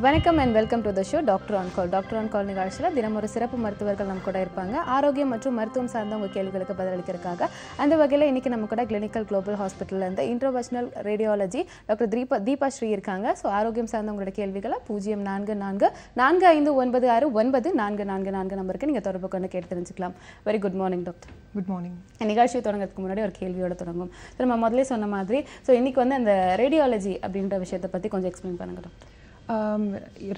வணக்கம் and welcome to the show doctor on call. Doctor on கால் நிகழ்ச்சியில் தினம் ஒரு சிறப்பு மருத்துவர்கள் நம்ம கூட இருப்பாங்க. ஆரோக்கியம் மற்றும் மருத்துவம் சார்ந்த உங்கள் கேள்விகளுக்கு பதிலளிக்கிறதுக்காக. அந்த வகையில் இன்றைக்கி நம்ம கூட கிளினிக்கல் குளோபல் ஹாஸ்பிட்டலில் இருந்து interventional radiology doctor Deepa Sri இருக்காங்க. ஸோ ஆரோக்கியம் சார்ந்த உங்களோட கேள்விகளை 0444459444 நம்பருக்கு நீங்கள் தொடர்பு கொண்டு கேட்டு தெரிஞ்சுக்கலாம். Very good morning doctor. Good morning. நிகழ்ச்சி தொடங்கிறதுக்கு முன்னாடி ஒரு கேள்வியோட தொடங்கும். ஸோ நம்ம முதலே சொன்ன மாதிரி ஸோ இன்றைக்கி வந்து அந்த ரேடியாலஜி அப்படின்ற விஷயத்தை பற்றி கொஞ்சம் எக்ஸ்பிளைன் பண்ணுங்க டாக்டர்.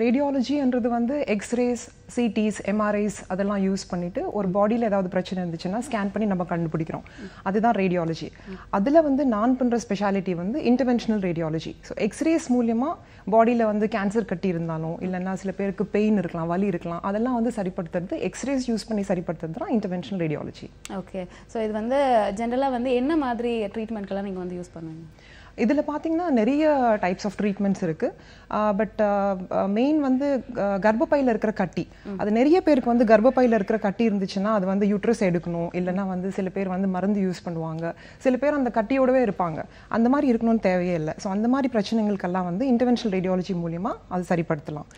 ரேடியாலஜின்றது வந்து எக்ஸ்ரேஸ், சிடிஸ், எம்ஆர்ஐஸ் அதெல்லாம் யூஸ் பண்ணிவிட்டு ஒரு பாடியில் ஏதாவது பிரச்சனை இருந்துச்சுன்னா ஸ்கேன் பண்ணி நம்ம கண்டுபிடிக்கிறோம். அதுதான் ரேடியாலஜி. அதில் வந்து நான் பண்ணுற ஸ்பெஷாலிட்டி வந்து இன்டர்வென்ஷனல் ரேடியாலஜி. ஸோ எக்ஸ்ரேஸ் மூலியமாக பாடியில் வந்து கேன்சர் கட்டி இருந்தாலும் இல்லைன்னா சில பேருக்கு பெயின் இருக்கலாம், வலி இருக்கலாம், அதெல்லாம் வந்து சரிப்படுத்துறது எக்ஸ்ரேஸ் யூஸ் பண்ணி சரிப்படுத்துறது தான் இன்டர்வென்ஷனல் ரேடியாலஜி. ஓகே. ஸோ இது வந்து ஜென்ரலாக வந்து என்ன மாதிரி ட்ரீட்மெண்ட்கெல்லாம் நீங்கள் வந்து யூஸ் பண்ணுவீங்க? இதில் பார்த்தீங்கன்னா நிறைய டைப்ஸ் ஆஃப் ட்ரீட்மெண்ட்ஸ் இருக்குது. பட் மெயின் வந்து கர்ப்பப்பையில் இருக்கிற கட்டி. அது நிறைய பேருக்கு வந்து கர்ப்பப்பையில் இருக்கிற கட்டி இருந்துச்சுன்னா அது வந்து யூட்ரஸ் எடுக்கணும், இல்லைன்னா வந்து சில பேர் வந்து மருந்து யூஸ் பண்ணுவாங்க, சில பேர் அந்த கட்டியோடவே இருப்பாங்க. அந்த மாதிரி இருக்கணும்னு தேவையே இல்லை. ஸோ அந்த மாதிரி பிரச்சனைகளுக்கெல்லாம் வந்து இன்டர்வென்ஷனல் ரேடியாலஜி மூலியமாக அது சரிப்படுத்தலாம்.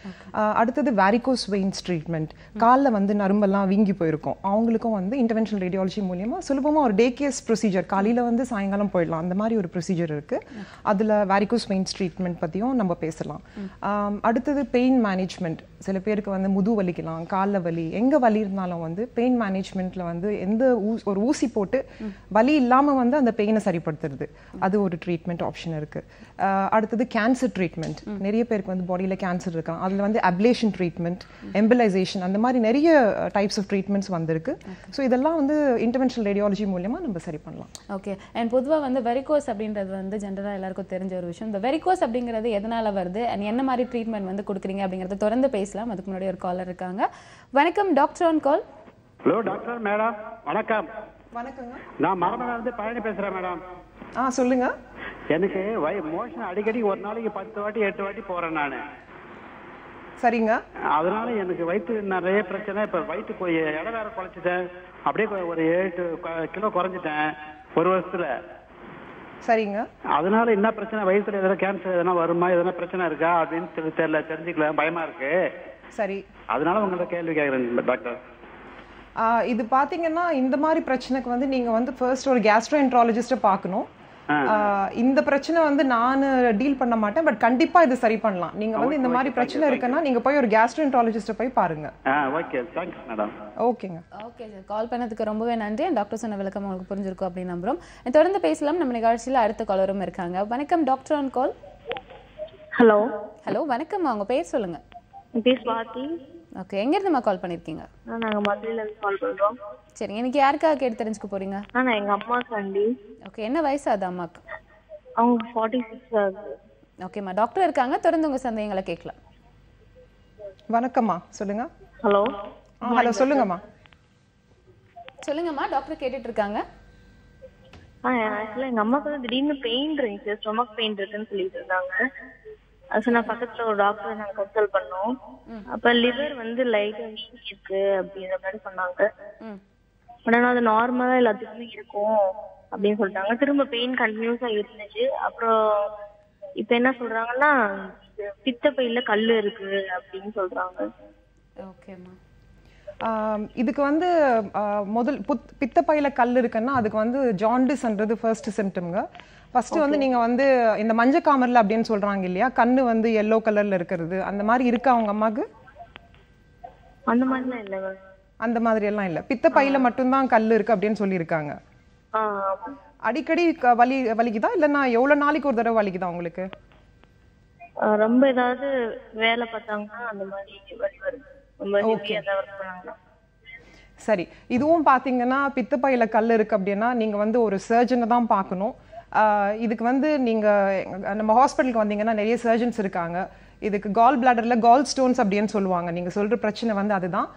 அடுத்தது வேரிகோஸ் வெயின்ஸ் ட்ரீட்மெண்ட். காலில் வந்து நரம்பெல்லாம் வீங்கி போயிருக்கும், அவங்களுக்கும் வந்து இன்டர்வென்ஷனல் ரேடியாலஜி மூலியமாக சுலபமாக ஒரு டே கேஸ் ப்ரொசீஜர், காலையில் வந்து சாயங்காலம் போயிடலாம், அந்த மாதிரி ஒரு ப்ரொசீஜர் இருக்குது. அதில் வேரிகோஸ் வெயின்ஸ் ட்ரீட்மெண்ட் பற்றியும் நம்ம பேசலாம். அடுத்தது பெயின் மேனேஜ்மெண்ட். சில பேருக்கு வந்து முது வலிக்கலாம், காலில் வலி, எங்கே வலி இருந்தாலும் வந்து பெயின் மேனேஜ்மெண்ட்டில் வந்து எந்த ஒரு ஊசி போட்டு வலி இல்லாமல் வந்து அந்த பெயினை சரிப்படுத்துறது, அது ஒரு ட்ரீட்மெண்ட் ஆப்ஷன் இருக்குது. அடுத்தது கேன்சர் ட்ரீட்மெண்ட். நிறைய பேருக்கு வந்து பாடியில் கேன்சர் இருக்கலாம், அதில் வந்து அப்லேஷன் ட்ரீட்மெண்ட், எம்பலைசேஷன், அந்த மாதிரி நிறைய டைப்ஸ் ஆஃப் ட்ரீட்மெண்ட்ஸ் வந்திருக்கு. ஸோ இதெல்லாம் வந்து இன்டர்வென்ஷனல் ரேடியாலஜி மூலமாக நம்ம சரி பண்ணலாம். ஓகே. அண்ட் பொதுவாக வந்து வெரிகோஸ் அப்படின்றது வந்து ஜென்ரலாக எல்லாருக்கும் தெரிஞ்ச ஒரு விஷயம். இந்த வெரிகோஸ் அப்படிங்கிறது எதனால் வருது அண்ட் என்ன மாதிரி ட்ரீட்மெண்ட் வந்து கொடுக்குறீங்க அப்படிங்கிறத தொடர்ந்து பேசலாம். அதுக்கு முன்னாடி ஒரு காலர் இருக்காங்க. வணக்கம் doctor on call. Hello doctor madam, வணக்கம். வணக்கங்க. நான் மரமனாந்து பழனி பேசுறேன் மேடம். சொல்லுங்க. எனக்கு மோஷன் அடிக்கடி ஒரு நாளைக்கு 10 வாட்டி 8 வாட்டி போறேன் நான். சரிங்க. அதனால எனக்கு வயிற்று நிறைய பிரச்சனை. இப்ப வயிற்று இடம் வேற குறைச்சிட்டேன், அப்படியே ஒரு 7 கிலோ குறைஞ்சிட்டேன் ஒரு வருஷத்துல. சரிங்க. அதனால என்ன பிரச்சனை, வயிற்றுல எதனா கேன்சர் எதனா வருமா, எதனா பிரச்சனை இருக்கா அப்படின்னு தெரிஞ்சுக்கலாம், பயமா இருக்கு. சரி, அதனால உங்கள்ட்ட கேள்வி கேட்குறேன் டாக்டர். இது பாத்தீங்கன்னா இந்த மாதிரி பிரச்சனைக்கு வந்து நீங்க வந்து ஃபர்ஸ்ட் ஒரு கேஸ்ட்ரோஎன்ட்ராலஜிஸ்ட்டை பார்க்கணும். இந்த பிரச்சனை வந்து நான் டீல் பண்ண மாட்டேன், பட் கண்டிப்பா இது சரி பண்ணலாம். நீங்க வந்து இந்த மாதிரி பிரச்சனை இருக்குன்னா நீங்க போய் ஒரு கேஸ்ட்ரோஎன்ட்ராலஜிஸ்ட்டை போய் பாருங்க. Okay, thanks madam. ஓகேங்க. ஓகே சார், கால் பண்ணதுக்கு ரொம்பவே நன்றி. டாக்டர் சொன்ன விளக்கம் உங்களுக்கு புரிஞ்சிருக்கும் அப்படின்னு நம்புறோம். தொடர்ந்து பேசலாம். நம்ம நிகழ்ச்சியில் அடுத்த காலரும் இருக்காங்க. வணக்கம் doctor on call. Hello. Hello வணக்கம், உங்க பேர் சொல்லுங்க. பேர் ஸ்வாதி. ஓகே, எங்க இருந்துமா கால் பண்ணிருக்கீங்க? நாங்க மதுரையில இருந்து கால் பண்றோம். சரி, இன்னைக்கு யாருக்காக கேட்டு தெரிஞ்சுக்க போறீங்க? நான் எங்க அம்மாக்கு அண்டி. ஓகே, என்ன வயசு அது அம்மாக்கு? அவங்க 46 ஆகுது. ஓகேம்மா, டாக்டர் இருக்காங்க, தொடர்ந்து உங்க சந்தேகங்களை கேட்கலாம். வணக்கம்மா, சொல்லுங்க. ஹலோ. ஹலோ, சொல்லுங்கம்மா. சொல்லுங்கம்மா, டாக்டர் கேட்டுட்டு இருக்காங்க. ஆக்சுவலா எங்க அம்மாக்கு வந்து திடீர்னு பெயின் இருந்துச்சு, ஸ்டொமக் பெயின் இருக்குன்னு சொல்லிட்டு இருந்தாங்க. அது நான் பக்கத்துல ஒரு டாக்டர் நாங்க கன்சல்ட் பண்ணோம். அப்ப லிவர் வந்து லைட்டா வீக் இருக்கு அப்படிங்கிற மாதிரி சொன்னாங்க. ஆனா அது நார்மலா எல்லாத்துக்குமே இருக்கும் அப்படின்னு சொல்லிட்டாங்க. திரும்ப பெயின் கண்டினியூஸா இருந்துச்சு. அப்புறம் இப்ப என்ன சொல்றாங்கன்னா பித்தப்பையில கல்லு இருக்கு அப்படின்னு சொல்றாங்க. ஓகேம்மா. இதுக்கு வந்து முதல் பித்தப்பையில கல் இருக்குன்னா அதுக்கு வந்து ஜாண்டிஸ்ன்றது ஃபர்ஸ்ட் சிம்டம்ங்க. ஃபர்ஸ்ட் வந்து நீங்க வந்து இந்த மஞ்சக்காமர்ல அப்படின்னு சொல்றாங்க இல்லையா, கண்ணு வந்து எல்லோ கலர்ல இருக்கிறது, அந்த மாதிரி இருக்கா அவங்க அம்மாக்கு? அந்த மாதிரிலாம் இல்ல. அந்த மாதிரி எல்லாம் இல்ல, பித்தப்பையில மட்டும்தான் கல் இருக்கு அப்படின்னு சொல்லி இருக்காங்க. அடிக்கடி வலிக்குதா இல்லைன்னா எவ்வளவு நாளைக்கு ஒரு தடவை வலிக்குதா உங்களுக்கு? ரொம்ப ஏதாவது வேலை பார்த்தாங்கன்னா அந்த மாதிரி வலி வருது. சரி, இதுவும் பாத்தீங்கன்னா பித்தப்பையில கல் இருக்கு அப்படின்னா நீங்க வந்து ஒரு சர்ஜனை தான் பார்க்கணும். இதுக்கு வந்து நீங்க நம்ம ஹாஸ்பிட்டலுக்கு வந்தீங்கன்னா நிறைய சர்ஜன்ஸ் இருக்காங்க. இதுக்கு கால் பிளாடர்ல கால் ஸ்டோன்ஸ் அப்படின்னு சொல்லுவாங்க. நீங்க சொல்ற பிரச்சனை வந்து அதுதான்.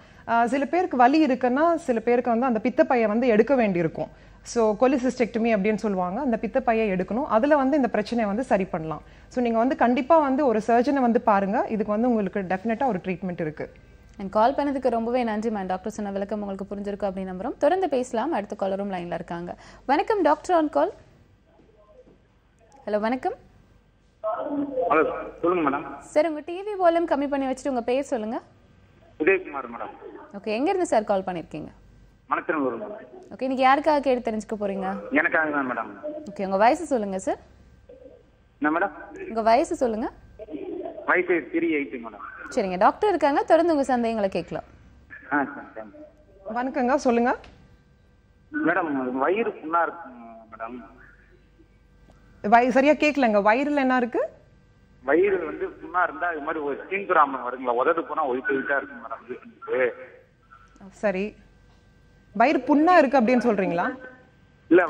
சில பேருக்கு வலி இருக்குன்னா சில பேருக்கு வந்து அந்த பித்தப்பையை வந்து எடுக்க வேண்டியிருக்கும். ஸோ கொலிசிஸ்டெக்டமி அப்படின்னு சொல்லுவாங்க. அந்த பித்தப்பையை எடுக்கணும், அதில் வந்து இந்த பிரச்சனையை வந்து சரி பண்ணலாம். ஸோ நீங்கள் வந்து கண்டிப்பாக வந்து ஒரு சர்ஜனை வந்து பாருங்க. இதுக்கு வந்து உங்களுக்கு டெஃபினட்டாக ஒரு ட்ரீட்மெண்ட் இருக்கு. கால் பண்ணதுக்கு ரொம்பவே நன்றி மேம். டாக்டர் சொன்ன விளக்கம் உங்களுக்கு புரிஞ்சிருக்கும் அப்படின்னு நம்புறோம். தொடர்ந்து பேசலாம். அடுத்த காலரும் லைன்ல இருக்காங்க. வணக்கம் டாக்டர் ஆன் கால். ஹலோ வணக்கம். ஹலோ சொல்லுங்க மேடம். சார் உங்க டிவி வால்யூம் கம்மி பண்ணி வச்சுட்டு உங்க பேர் சொல்லுங்க. உதயகுமார் மேடம். ஓகே, எங்க இருந்து சார் கால் பண்ணிருக்கீங்க? மணத்தினூர் மேடம். ஓகே, இன்னைக்கு யாருக்காக கேட்டு தெரிஞ்சுக்க போறீங்க? எனக்காக தான் மேடம். ஓகே, உங்க வயசு சொல்லுங்க சார். என்ன மேடம்? உங்க வயசு சொல்லுங்க. வயசு 38 மேடம். சரிங்க, டாக்டர் இருக்காங்க, தொடர்ந்து உங்க சந்தேகங்களை கேட்கலாம். வணக்கங்க, சொல்லுங்க மேடம். வயிறு புண்ணா இருக்கு மேடம். சரியா கேட்கலங்க. வயிறுல என்ன இருக்கு? வயிறு வந்து புண்ணா இருந்தா இது மாதிரி ஒரு ஸ்கின் ப்ராப்ளம் வருங்களா? உதடு போனா ஒயிட்டா இருக்கு மேடம். சரி, வயிறு புண்ணா இருக்கு அப்படின்னு சொல்றீங்களா? இல்ல,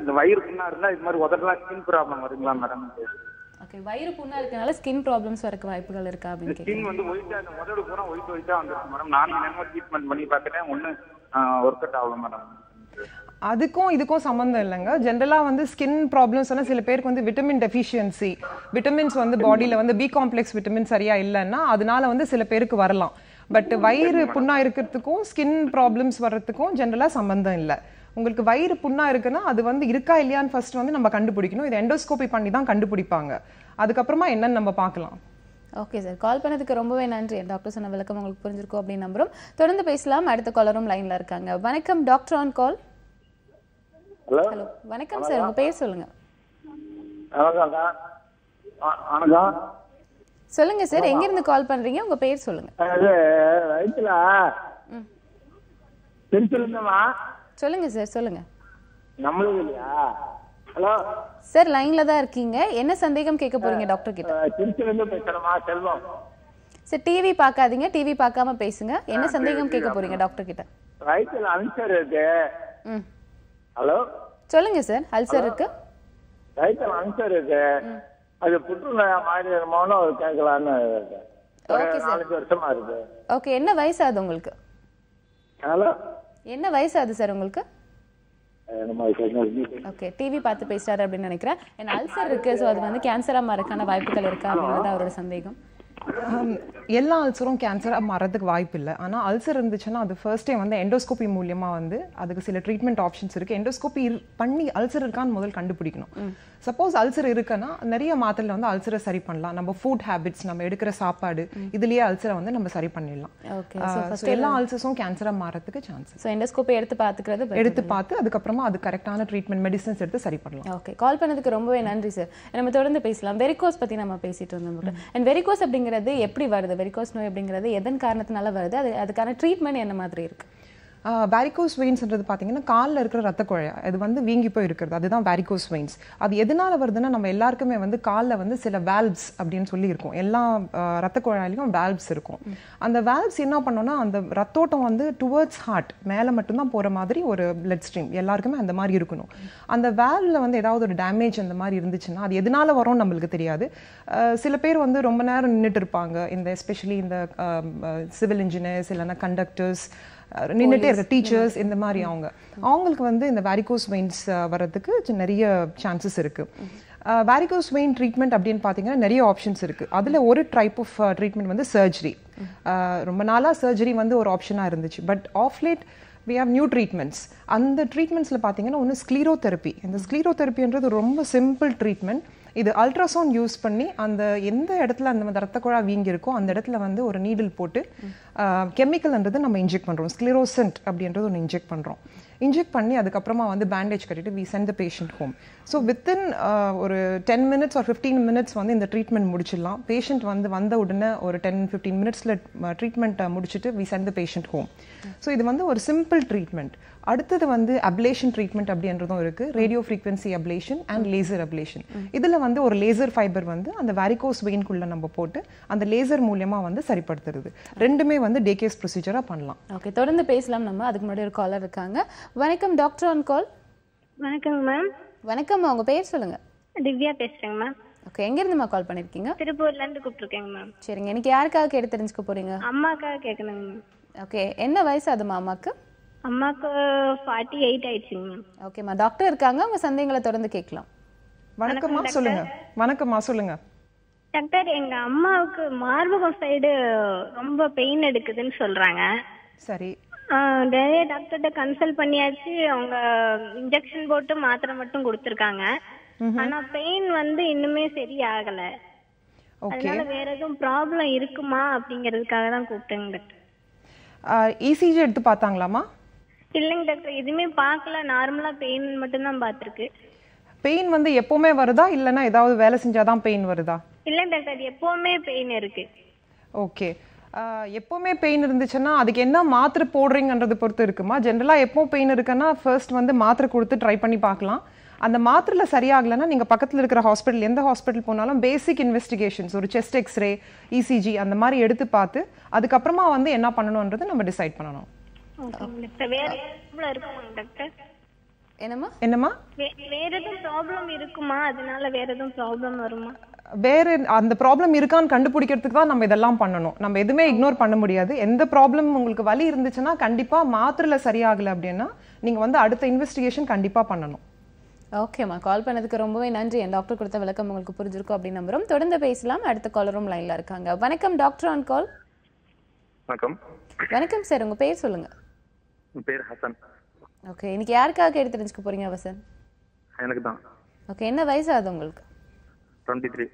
இந்த வயிறு புண்ணா இருந்தா இது மாதிரி உதடுலாம் ஸ்கின் ப்ராப்ளம் வருங்களா மேடம்? ஓகே, வயிறு புண்ணா இருக்கனால ஸ்கின் ப்ராப்ளம்ஸ் வரக்கு வாய்ப்புகள் இருக்கா அப்படின்னு கேக்குறீங்க. ஸ்கின் வந்து ஒயிட்டா, இந்த உதடு போனா ஒயிட்டா வந்துருக்கு மேடம். நான் என்னமோ ட்ரீட்மெண்ட் பண்ணி பார்த்துட்டேன், ஒன்னும் ஒர்க் அவுட் ஆகல மேடம். அதுக்கும் இதுக்கும் சம்மந்தம் இல்லைங்க. ஜென்ரலாக வந்து ஸ்கின் ப்ராப்ளம்ஸ் சில பேருக்கு வந்து விட்டமின் டெஃபிஷியன்சி, விட்டமின்ஸ் வந்து பாடியில் வந்து பி காம்ப்ளெக்ஸ் விட்டமின் சரியா இல்லைன்னா அதனால வந்து சில பேருக்கு வரலாம். பட் வயிறு புண்ணா இருக்கிறதுக்கும் ஸ்கின் ப்ராப்ளம்ஸ் வர்றதுக்கும் ஜென்ரலாக சம்மந்தம் இல்லை. உங்களுக்கு வயிறு புண்ணா இருக்குன்னா அது வந்து இருக்கா இல்லையான்னு ஃபர்ஸ்ட் வந்து நம்ம கண்டுபிடிக்கணும். இது எண்டோஸ்கோபி பண்ணி தான் கண்டுபிடிப்பாங்க. அதுக்கப்புறமா என்னன்னு நம்ம பார்க்கலாம். ஓகே சார், கால் பண்ணதுக்கு ரொம்பவே நன்றி. டாக்டர் சொன்ன விளக்கம் உங்களுக்கு புரிஞ்சிருக்கும் அப்படின்னு நம்புறோம். தொடர்ந்து பேசலாம். அடுத்த காலரும் லைன்ல இருக்காங்க. வணக்கம், டாக்டர் ஆன் கால். ஹலோ. வணக்கம் சார், உங்க பேர் சொல்லுங்க. வணக்கம். சொல்லுங்க சார், எங்க இருந்து கால் பண்றீங்க? உங்க பேர் சொல்லுங்க. சொல்லுங்க சார், சொல்லுங்க. ஹலோ சார், லைன்ல தான் இருக்கீங்க. என்ன சந்தேகம் கேட்க போறீங்க டாக்டர் கிட்ட? செல்வம். சார், டிவி பார்க்காதீங்க, டிவி பார்க்காம பேசுங்க. என்ன சந்தேகம் கேட்க போறீங்க டாக்டர் கிட்ட? வயித்துல அல்சர் இருக்கு. ஹலோ, சொல்லுங்க சார். அல்சர் இருக்கு, வயித்துல அல்சர் இருக்கு. அது புற்றுநோயா மாதிரி ஒரு கேட்கலான்னு ஓகே சார். 4 வருஷமா இருக்கு. ஓகே, என்ன வயசு ஆகுது உங்களுக்கு? ஹலோ, என்ன வயசு ஆகுது சார் உங்களுக்கு? ஓகே, டிவி பார்த்து பேசுறாரு அப்படின்னு நினைக்கிறேன். ஏன்னா அல்சர் இருக்கு, ஸோ அது வந்து கேன்சரா மாறக்கான வாய்ப்புகள் இருக்கா அப்படின்றது அவரோட சந்தேகம். எல்லா அல்சரும் கேன்சராக மாறதுக்கு வாய்ப்பு இல்லை. ஆனால் அல்சர் இருந்துச்சுன்னா அது ஃபர்ஸ்டே வந்து எண்டோஸ்கோபி மூலியமாக வந்து அதுக்கு சில ட்ரீட்மெண்ட் ஆப்ஷன்ஸ் இருக்குது. எண்டோஸ்கோபி பண்ணி அல்சர் இருக்கான்னு முதல் கண்டுபிடிக்கணும். சப்போஸ் அல்சர் இருக்குன்னா நிறைய மாத்திரையில் வந்து அல்சரை சரி பண்ணலாம். நம்ம ஃபுட் ஹேபிட்ஸ், நம்ம எடுக்கிற சாப்பாடு, இதுலேயே அல்சரை வந்து நம்ம சரி பண்ணிடலாம். எல்லா அல்சர்ஸும் கேன்சராக மாறதுக்கு சான்ஸ். ஸோ எண்டோஸ்கோபி எடுத்து பார்த்து அதுக்கப்புறமா அது கரெக்டான ட்ரீட்மெண்ட் மெடிசன்ஸ் எடுத்து சரி பண்ணலாம். ஓகே, கால் பண்ணதுக்கு ரொம்பவே நன்றி சார். நம்ம தொடர்ந்து பேசலாம். வெரிகோஸ் பற்றி நம்ம பேசிட்டு இருந்தோம். அண்ட் வெரிகோஸ் அப்படிங்கிறது எப்படி வருது? வெரிகோஸ் நோய் அப்படிங்கிறது எதன் காரணத்தினால வருது? அதுக்கான ட்ரீட்மெண்ட் என்ன மாதிரி இருக்கு? வேரிகோஸ் வெயின்ஸ்ன்றது பார்த்தீங்கன்னா காலில் இருக்கிற ரத்த குழாய் அது வந்து வீங்கி போய் இருக்கிறது, அதுதான் வேரிகோஸ் வெயின்ஸ். அது எதனால வருதுன்னா நம்ம எல்லாருக்குமே வந்து காலில் வந்து சில வேல்வ்ஸ் அப்படின்னு சொல்லி இருக்கும். எல்லா ரத்த குழாயிலையும் வேல்வ்ஸ் இருக்கும். அந்த வேல்வ்ஸ் என்ன பண்ணோம்னா அந்த ரத்தோட்டம் வந்து டுவர்ட்ஸ் ஹார்ட் மேலே மட்டும்தான் போகிற மாதிரி ஒரு பிளட் ஸ்ட்ரீம் எல்லாருக்குமே அந்த மாதிரி இருக்கணும். அந்த வேல்வில் வந்து ஏதாவது ஒரு டேமேஜ் அந்த மாதிரி இருந்துச்சுன்னா அது எதனால வரும்னு நம்மளுக்கு தெரியாது. சில பேர் வந்து ரொம்ப நேரம் நின்றுட்டு இருப்பாங்க. இந்த எஸ்பெஷலி இந்த சிவில் இன்ஜினியர்ஸ் இல்லைன்னா கண்டக்டர்ஸ், நின்றுட்டே இருக்க டீச்சர்ஸ், இந்த மாதிரி அவங்களுக்கு வந்து இந்த வேரிகோஸ் வெயின்ஸ் வர்றதுக்கு நிறைய சான்சஸ் இருக்கு. வேரிகோஸ் வெயின் ட்ரீட்மெண்ட் அப்படின்னு பார்த்தீங்கன்னா நிறைய ஆப்ஷன்ஸ் இருக்கு. அதில் ஒரு டைப் ஆஃப் ட்ரீட்மெண்ட் வந்து சர்ஜரி. ரொம்ப நாளாக சர்ஜரி வந்து ஒரு ஆப்ஷனாக இருந்துச்சு. But of late we have new treatments. அந்த ட்ரீட்மெண்ட்ஸில் பார்த்தீங்கன்னா ஒன்று ஸ்க்ளீரோதெரப்பி. இந்த ஸ்க்ளீரோதெரப்பின்றது ரொம்ப சிம்பிள் ட்ரீட்மெண்ட். இது அல்ட்ராசவுண்ட் யூஸ் பண்ணி அந்த எந்த இடத்துல அந்த ரத்த குழாய் வீங்கி இருக்கோ அந்த இடத்துல வந்து ஒரு நீடில் போட்டு கெமிக்கல்ன்றது நம்ம இன்ஜெக்ட் பண்ணுறோம். ஸ்க்ளீரோசென்ட் அப்படின்றது ஒன்று இன்ஜெக்ட் பண்ணுறோம். இன்ஜெக்ட் பண்ணி அதுக்கப்புறமா வந்து பேண்டேஜ் கட்டிட்டு we send the patient home. So within ஒரு 10 minutes or 15 minutes வந்து இந்த ட்ரீட்மெண்ட் முடிச்சிடலாம். பேஷண்ட் வந்து வந்த உடனே ஒரு 10-15 minutesல ட்ரீட்மெண்ட்டை முடிச்சுட்டு we send the patient home. So இது வந்து ஒரு சிம்பிள் ட்ரீட்மெண்ட். அடுத்தது வந்து அப்லேஷன் ட்ரீட்மெண்ட் அப்படின்றதும் இருக்கு. Radio frequency ablation and laser ablation. இதுல வந்து ஒரு லேசர் ஃபைபர் வந்து அந்த வேரிகோஸ் வெயின்குள்ள நம்ம போட்டு அந்த லேசர் மூலமா வந்து சரிப்படுத்துறது. ரெண்டுமே வந்து டே கேஸ் ப்ரொசீஜரா பண்ணலாம். ஓகே, தொடர்ந்து பேசலாம். நம்ம அதுக்கு முன்னாடி ஒரு காலர் இருக்காங்க. வணக்கம், டாக்டர் ஆன் கால். வணக்கங்க மேம். வணக்கம், உங்க பேர் சொல்லுங்க. திவ்யா பேசுறேங்க மேம். ஓகே, எங்க இருந்துமா கால் பண்ணிருக்கீங்க? திருப்பூர்ல இருந்து கூப்பிட்டுருக்கேங்க மேம். சரிங்க, இன்னைக்கு யாருக்காக கேட்டு தெரிஞ்சுக்க போறீங்க? அம்மாக்காக கேட்கணுங்க மேம். ஓகே, என்ன வயசு ஆகுதுமா அம்மாக்கு? அம்மாக்கு 48 ஆயிடுச்சுங்க மேம். ஓகேம்மா, டாக்டர் இருக்காங்க, உங்க சந்தேகங்களை தொடர்ந்து கேட்கலாம். வணக்கம்மா, சொல்லுங்க. வணக்கம்மா, சொல்லுங்க. டாக்டர், எங்க அம்மாவுக்கு மார்பகம் சைடு ரொம்ப பெயின் எடுக்குதுன்னு சொல்றாங்க. சரி, நிறைய டாக்டர்கிட்ட கன்சல்ட் பண்ணியாச்சு. அவங்க இன்ஜெக்ஷன் போட்டு மாத்திரை மட்டும் கொடுத்துருக்காங்க. ஆனா பெயின் வந்து இன்னுமே சரியாகல. அதனால வேற எதுவும் ப்ராப்ளம் இருக்குமா அப்படிங்கிறதுக்காக தான் கூப்பிட்டேங்க டாக்டர். இசிஜி எடுத்து பார்த்தாங்களாமா? இல்லைங்க டாக்டர், எதுவுமே பார்க்கல. நார்மலா பெயின் மட்டும் தான் பார்த்துருக்கு. பெயின் வந்து எப்பவுமே வருதா இல்லைன்னா ஏதாவது வேலை செஞ்சாதான் பெயின் வருதா? இல்லைங்க டாக்டர், அது எப்பவுமே பெயின் இருக்கு. ஓகே, எப்பவுமே பெயின் இருந்துச்சுன்னா அதுக்கு என்ன மாத்திரை போடுறீங்கன்றது பொறுத்து இருக்குமா? ஜென்ரலாக எப்போ பெயின் இருக்குன்னா ஃபர்ஸ்ட் வந்து மாத்திரை கொடுத்து ட்ரை பண்ணி பார்க்கலாம். அந்த மாத்திரையில் சரியாகலைன்னா நீங்கள் பக்கத்தில் இருக்கிற ஹாஸ்பிட்டல், எந்த ஹாஸ்பிட்டல் போனாலும் பேசிக் இன்வெஸ்டிகேஷன்ஸ், ஒரு செஸ்ட் எக்ஸ்ரே, இசிஜி அந்த மாதிரி எடுத்து பார்த்து அதுக்கப்புறமா வந்து என்ன பண்ணணுன்றது நம்ம டிசைட் பண்ணணும். என்னம்மா வேற எதுவும் ப்ராப்ளம் இருக்குமா? அதனால வேற எதுவும் ப்ராப்ளம் வருமா? வேற அந்த ப்ராப்ளம் இருக்கான்னு கண்டுபிடிக்கிறதுக்கு தான் நம்ம இதெல்லாம் பண்ணணும். நம்ம எதுவுமே இக்னோர் பண்ண முடியாது. எந்த ப்ராப்ளம் உங்களுக்கு வலி இருந்துச்சுன்னா கண்டிப்பா மாத்திரையில சரியாகல அப்படின்னா நீங்க வந்து அடுத்த இன்வெஸ்டிகேஷன் கண்டிப்பா பண்ணணும். ஓகேம்மா, கால் பண்ணதுக்கு ரொம்பவே நன்றி. என் டாக்டர் கொடுத்த விளக்கம் உங்களுக்கு புரிஞ்சிருக்கும் அப்படின்னு நம்புறோம். தொடர்ந்து பேசலாம். அடுத்த காலரும் லைன்ல இருக்காங்க. வணக்கம் டாக்டர் ஆன் கால். வணக்கம். வணக்கம் சார், உங்க பேர் சொல்லுங்க. என் பேர் ஹசன். ஓகே, இன்னைக்கு யாருக்காக கேட்டு தெரிஞ்சுக்க போறீங்க ஹசன்? எனக்கு தான். ஓகே, என்ன வயசு ஆகுது உங்களுக்கு? 23.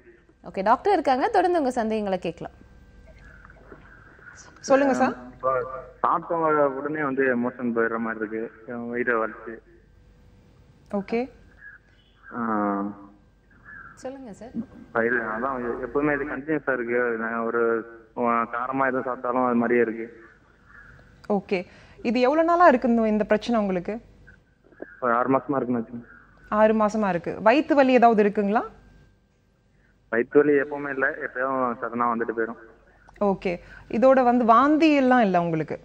ஓகே, டாக்டர் இருக்காங்க, தொடர்ந்து உங்க சந்தேகங்களை கேட்கலாம். சொல்லுங்க சார். சாப்பிட்டவங்க உடனே வந்து எமோஷன் போயிடுற மாதிரி இருக்கு, வயிறு வலிச்சு. ஓகே, சொல்லுங்க சார். வயிறு அதான் எப்பவுமே இது கண்டினியூஸா இருக்கு. ஒரு காரமா எதுவும் சாப்பிட்டாலும் அது மாதிரியே இருக்கு. ஓகே, இது எவ்வளவு நாளா இருக்கு இந்த பிரச்சனை உங்களுக்கு? ஒரு 6 மாசமா இருக்குன்னு. 6 மாசமா இருக்கு. வயிற்று வலி ஏதாவது இருக்குங்களா? வயிற்று வலி எப்பவுமே இல்லை, எப்பயும் சடனா வந்துட்டு போயிடும். ஓகே, இதோட வந்து வாந்தி எல்லாம் இல்லை உங்களுக்கு?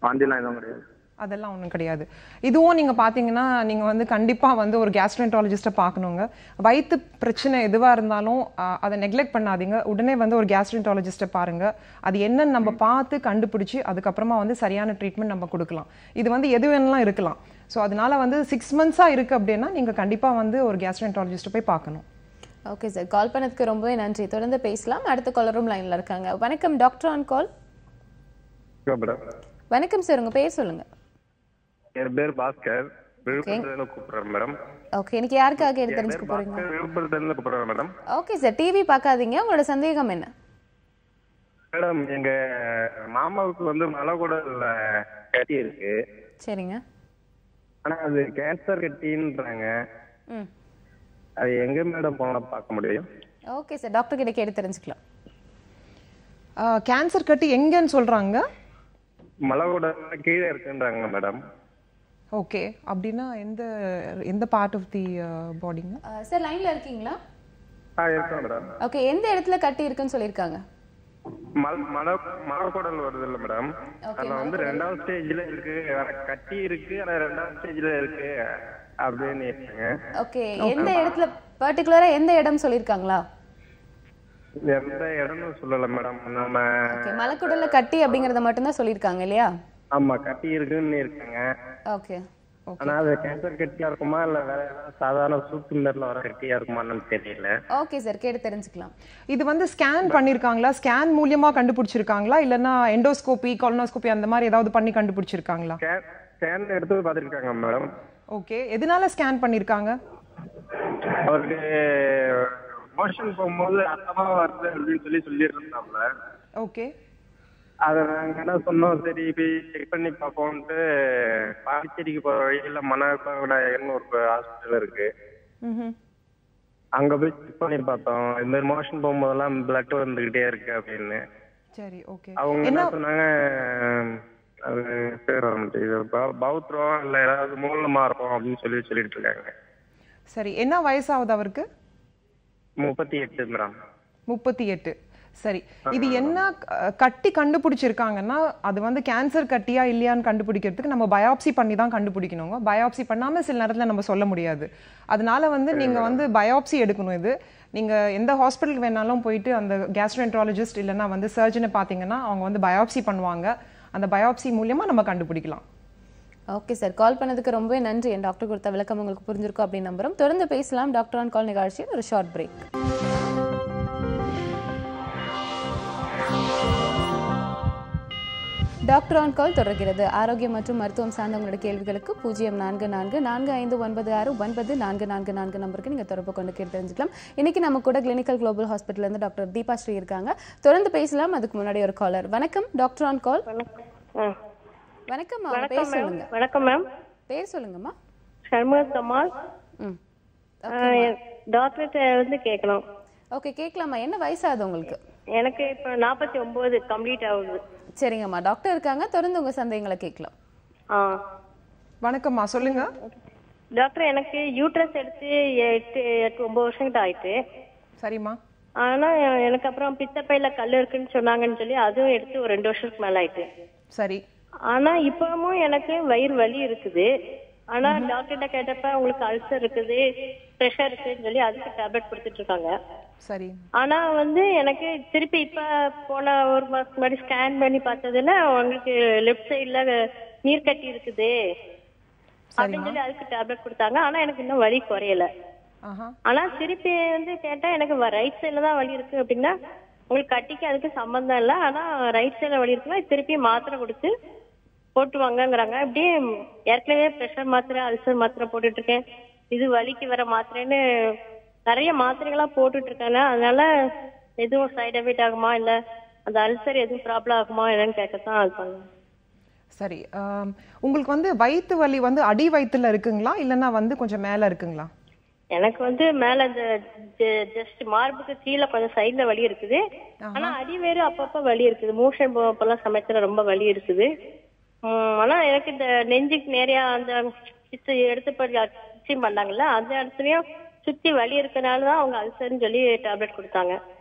வாந்திலாம் எதுவும் கிடையாது. அதெல்லாம் ஒன்றும் கிடையாது. இதுவும் நீங்கள் பார்த்தீங்கன்னா நீங்கள் வந்து கண்டிப்பாக வந்து ஒரு கேஸ்ட்ரோஎன்ட்ராலஜிஸ்ட்டை பார்க்கணுங்க. வயிற்று பிரச்சனை எதுவாக இருந்தாலும் அதை நெக்லெக்ட் பண்ணாதீங்க. உடனே வந்து ஒரு கேஸ்ட்ரோஎன்ட்ராலஜிஸ்ட்டை பாருங்கள். அது என்னன்னு நம்ம பார்த்து கண்டுபிடிச்சி அதுக்கப்புறமா வந்து சரியான ட்ரீட்மெண்ட் நம்ம கொடுக்கலாம். இது வந்து எது வேணாலும் இருக்கலாம். ஸோ அதனால வந்து 6 மந்த்ஸாக இருக்குது அப்படின்னா நீங்கள் கண்டிப்பாக வந்து ஒரு கேஸ்ட்ரோஎன்ட்ராலஜிஸ்ட்டை போய் பார்க்கணும். ஓகே சார், கால் பண்ணதுக்கு ரொம்பவே நன்றி. தொடர்ந்து பேசலாம். அடுத்த காலரும் லைனில் இருக்காங்க. வணக்கம் டாக்டர் ஆன் கால். வணக்கம் சார், உங்கள் பேர் சொல்லுங்கள். என் பேர் பாஸ்கர், விழுப்புரத்துல கூப்பிடுறேன் மேடம். ஓகே, இன்னைக்கு யாருக்காக எடுத்து தெரிஞ்சுக்க போறீங்க? விழுப்புரத்துல கூப்பிடுறேன் மேடம். ஓகே சார், டிவி பார்க்காதீங்க. உங்களோட சந்தேகம் என்ன? மேடம், எங்க மாமாவுக்கு வந்து மலைக்குடல்ல கட்டி இருக்கு. சரிங்க. ஆனா அது கேன்சர் கட்டின்றாங்க. அது எங்க மேடம் போனா பார்க்க முடியும்? ஓகே சார், டாக்டர் கிட்ட கேட்டு தெரிஞ்சுக்கலாம். கேன்சர் கட்டி எங்கன்னு சொல்றாங்க? மலைக்குடல்ல கீழே இருக்குன்றாங்க மேடம். ஓகே, அப்படின்னா எந்த பார்ட் ஆஃப் தி பாடிங்க? சார் லைன்ல இருக்கீங்களா? இருக்கேன் மேடம். ஓகே, எந்த இடத்துல கட்டி இருக்குன்னு சொல்லிருக்காங்க? மலைக்குடல் வருது இல்ல மேடம், அதுல வந்து 2வது ஸ்டேஜ்ல இருக்கு, கட்டி இருக்கு, ஆனா 2வது ஸ்டேஜ்ல இருக்கு அப்படின்னு. ஓகே, எந்த இடத்துல பர்టిక్యులரா எந்த இடம் சொல்லிருக்காங்களா? எந்த இடம்னு சொல்லல மேடம். நம்ம மலைக்குடல்ல கட்டி அப்படிங்கறத மட்டும் தான் சொல்லிருக்காங்க இல்லையா? ஆமா, கட்டி இருக்குன்னு இருக்காங்க. ஓகே, ஆனா அது கேன்சர் கட்டியா இருக்குமா இல்ல வேற ஏதாவது சாதாரண சூப்பர்ல வர கட்டியா இருக்குமான்னு தெரியல. ஓகே சார், கேட்டு தெரிஞ்சுக்கலாம். இது வந்து ஸ்கேன் பண்ணிருக்காங்களா? ஸ்கேன் மூலமா கண்டுபிடிச்சிருக்காங்களா இல்லனா எண்டோஸ்கோபி, கொலனோஸ்கோபி அந்த மாதிரி ஏதாவது பண்ணி கண்டுபிடிச்சிருக்காங்களா? ஸ்கேன் எடுத்து பாத்துருக்காங்க மேடம். ஓகே, எதனால ஸ்கேன் பண்ணிருக்காங்க? அவருக்கு மோஷன் போகும்போது அத்தமா வருது அப்படின்னு சொல்லியிருந்தாங்க. ஓகே, அதை நாங்க என்ன சொன்னோம், சரி போய் செக் பண்ணி பார்ப்போம்ட்டு பாண்டிச்சேரிக்கு போற வழியில மணக்கோடாயன்னு ஒரு ஹாஸ்பிட்டல் இருக்கு, அங்க போய் செக் பண்ணி பார்த்தோம். இந்த மாதிரி மோஷன் போகும்போதெல்லாம் பிளட் வந்துகிட்டே இருக்கு அப்படின்னு. சரி, ஓகே. அவங்க என்ன சொன்னாங்க, அது பேர் இது பௌத்ரம் இல்ல ஏதாவது மூலமா இருக்கும் அப்படின்னு சொல்லிட்டு இருக்காங்க. சரி, என்ன வயசாகுது அவருக்கு? 38 மேடம். 38. சரி, இது என்ன கட்டி கண்டுபிடிச்சிருக்காங்கன்னா அது வந்து கேன்சர் கட்டியா இல்லையான்னு கண்டுபிடிக்கிறதுக்கு நம்ம பயாப்சி பண்ணி தான் கண்டுபிடிக்கணுங்க. பயாப்சி பண்ணாம சில நேரத்தில் நம்ம சொல்ல முடியாது. அதனால வந்து நீங்க வந்து பயாப்சி எடுக்கணும். இது நீங்க எந்த ஹாஸ்பிட்டலுக்கு வேணாலும் போயிட்டு அந்த கேஸ்ட்ரோஎன்ட்ராலஜிஸ்ட் இல்லைன்னா வந்து சர்ஜனை பார்த்தீங்கன்னா அவங்க வந்து பயாப்சி பண்ணுவாங்க. அந்த பயாப்சி மூலமா நம்ம கண்டுபிடிக்கலாம். ஓகே சார், கால் பண்ணதுக்கு ரொம்பவே நன்றி. என் டாக்டர் கொடுத்த விளக்கம் உங்களுக்கு புரிஞ்சிருக்கும் அப்படின்னு நம்புறோம். தொடர்ந்து பேசலாம். டாக்டர் ஆன் கால் நிகழ்ச்சியில் ஒரு ஷார்ட் பிரேக். டாக்டர் ஆன் கால் தொடர்கிறது. ஆரோக்கியம் மற்றும் மருத்துவம் சார்ந்த உங்களுடைய கேள்விகளுக்கு 044445969444 நம்பருக்கு நீங்க தொடர்பு கொண்டு கேட்டு தெரிஞ்சுக்கலாம். இன்னைக்கு நம்ம கூட கிளினிக்கல் குளோபல் ஹாஸ்பிட்டல்ல இருந்து டாக்டர் தீபா ஸ்ரீ இருக்காங்க. தொடர்ந்து பேசலாம். அதுக்கு முன்னாடி ஒரு காலர். வணக்கம் டாக்டர் ஆன் கால். வணக்கம் மேம், பேர் சொல்லுங்க. வணக்கம் மேம், பேர் சொல்லுங்கம்மா. ஷர்மத்தம்மாள். டாக்டர்கிட்ட வந்து கேட்கணும். ஓகே, கேட்கலாமா? என்ன வயசாகுது உங்களுக்கு? எனக்கு இப்போ 49 கம்ப்ளீட் ஆகுது. சரிங்கம்மா, டாக்டர் இருக்காங்க. தொடர்ந்து உங்க சந்தேகங்களை கேட்கலாம். வணக்கம்மா, சொல்லுங்க டாக்டர். எனக்கு யூட்ரஸ் எடுத்து 8-9 வருஷம் கிட்ட ஆயிட்டு. சரிம்மா. ஆனா எனக்கு அப்புறம் பித்தப்பையில கல் இருக்குன்னு சொன்னாங்கன்னு சொல்லி அதுவும் எடுத்து ஒரு 2 வருஷத்துக்கு மேல ஆயிட்டு. சரி. ஆனா இப்பவும் எனக்கு வயிறு வலி இருக்குது. ஆனா டாக்டர்கிட்ட கேட்டப்ப உங்களுக்கு அல்சர் இருக்குது, பிரஷர் இருக்குன்னு சொல்லி அதுக்கு டேப்லெட் கொடுத்துட்டு இருக்காங்க. சரி. ஆனா வந்து எனக்கு திருப்பி இப்ப போன ஒரு மாசம் முன்னாடி ஸ்கேன் பண்ணி பார்த்ததுல உங்களுக்கு லெஃப்ட் சைட்ல நீர் கட்டி இருக்குது அப்படின்னு சொல்லி அதுக்கு டேப்லெட் கொடுத்தாங்க. ஆனா எனக்கு இன்னும் வலி குறையல. ஆனா திருப்பி வந்து கேட்டா எனக்கு ரைட் சைட்ல தான் வலி இருக்கு அப்படின்னா, உங்களுக்கு கட்டிக்கு அதுக்கு சம்பந்தம் இல்லை, ஆனா ரைட் சைட்ல வலி இருக்குன்னா திருப்பி மாத்திரை கொடுத்து போட்டு வாங்கங்கிறாங்க. அப்படியே ஏற்கனவே பிரஷர் மாத்திரை, அல்சர் மாத்திரை போட்டுட்டு இருக்கேன். இது வலிக்கு வர மாத்திரைன்னு நிறைய மாத்திரைகளா போட்டுட்டு இருக்காங்க. அதனால எதுவும் சைட் எஃபெக்ட் ஆகுமா, இல்ல அந்த அல்சர் எதுவும் ப்ராப்ளம் ஆகுமா என்னன்னு கேட்கத்தான் அது பண்ணேன். சரி. உங்களுக்கு வந்து வயிற்று வலி வந்து அடி வயிற்றுல இருக்குங்களா, இல்லைன்னா வந்து கொஞ்சம் மேல இருக்குங்களா? எனக்கு வந்து மேல இந்த ஜஸ்ட் மார்புக்கு கீழே கொஞ்சம் சைட்ல வலி இருக்குது. ஆனா அடி வேறு அப்பப்ப வலி இருக்குது. மோஷன் போகப்பெல்லாம் சமயத்துல ரொம்ப வலி இருக்குது. ஆனா எனக்கு இந்த நெஞ்சுக்கு நிறைய அந்த எடுத்து பண்ணாங்கல்ல, அந்த இடத்துலயும் சுத்தி வலி இருக்கனாலதான் அவங்க அல்சர்ன்னு சொல்லி டேப்லெட் கொடுத்தாங்க.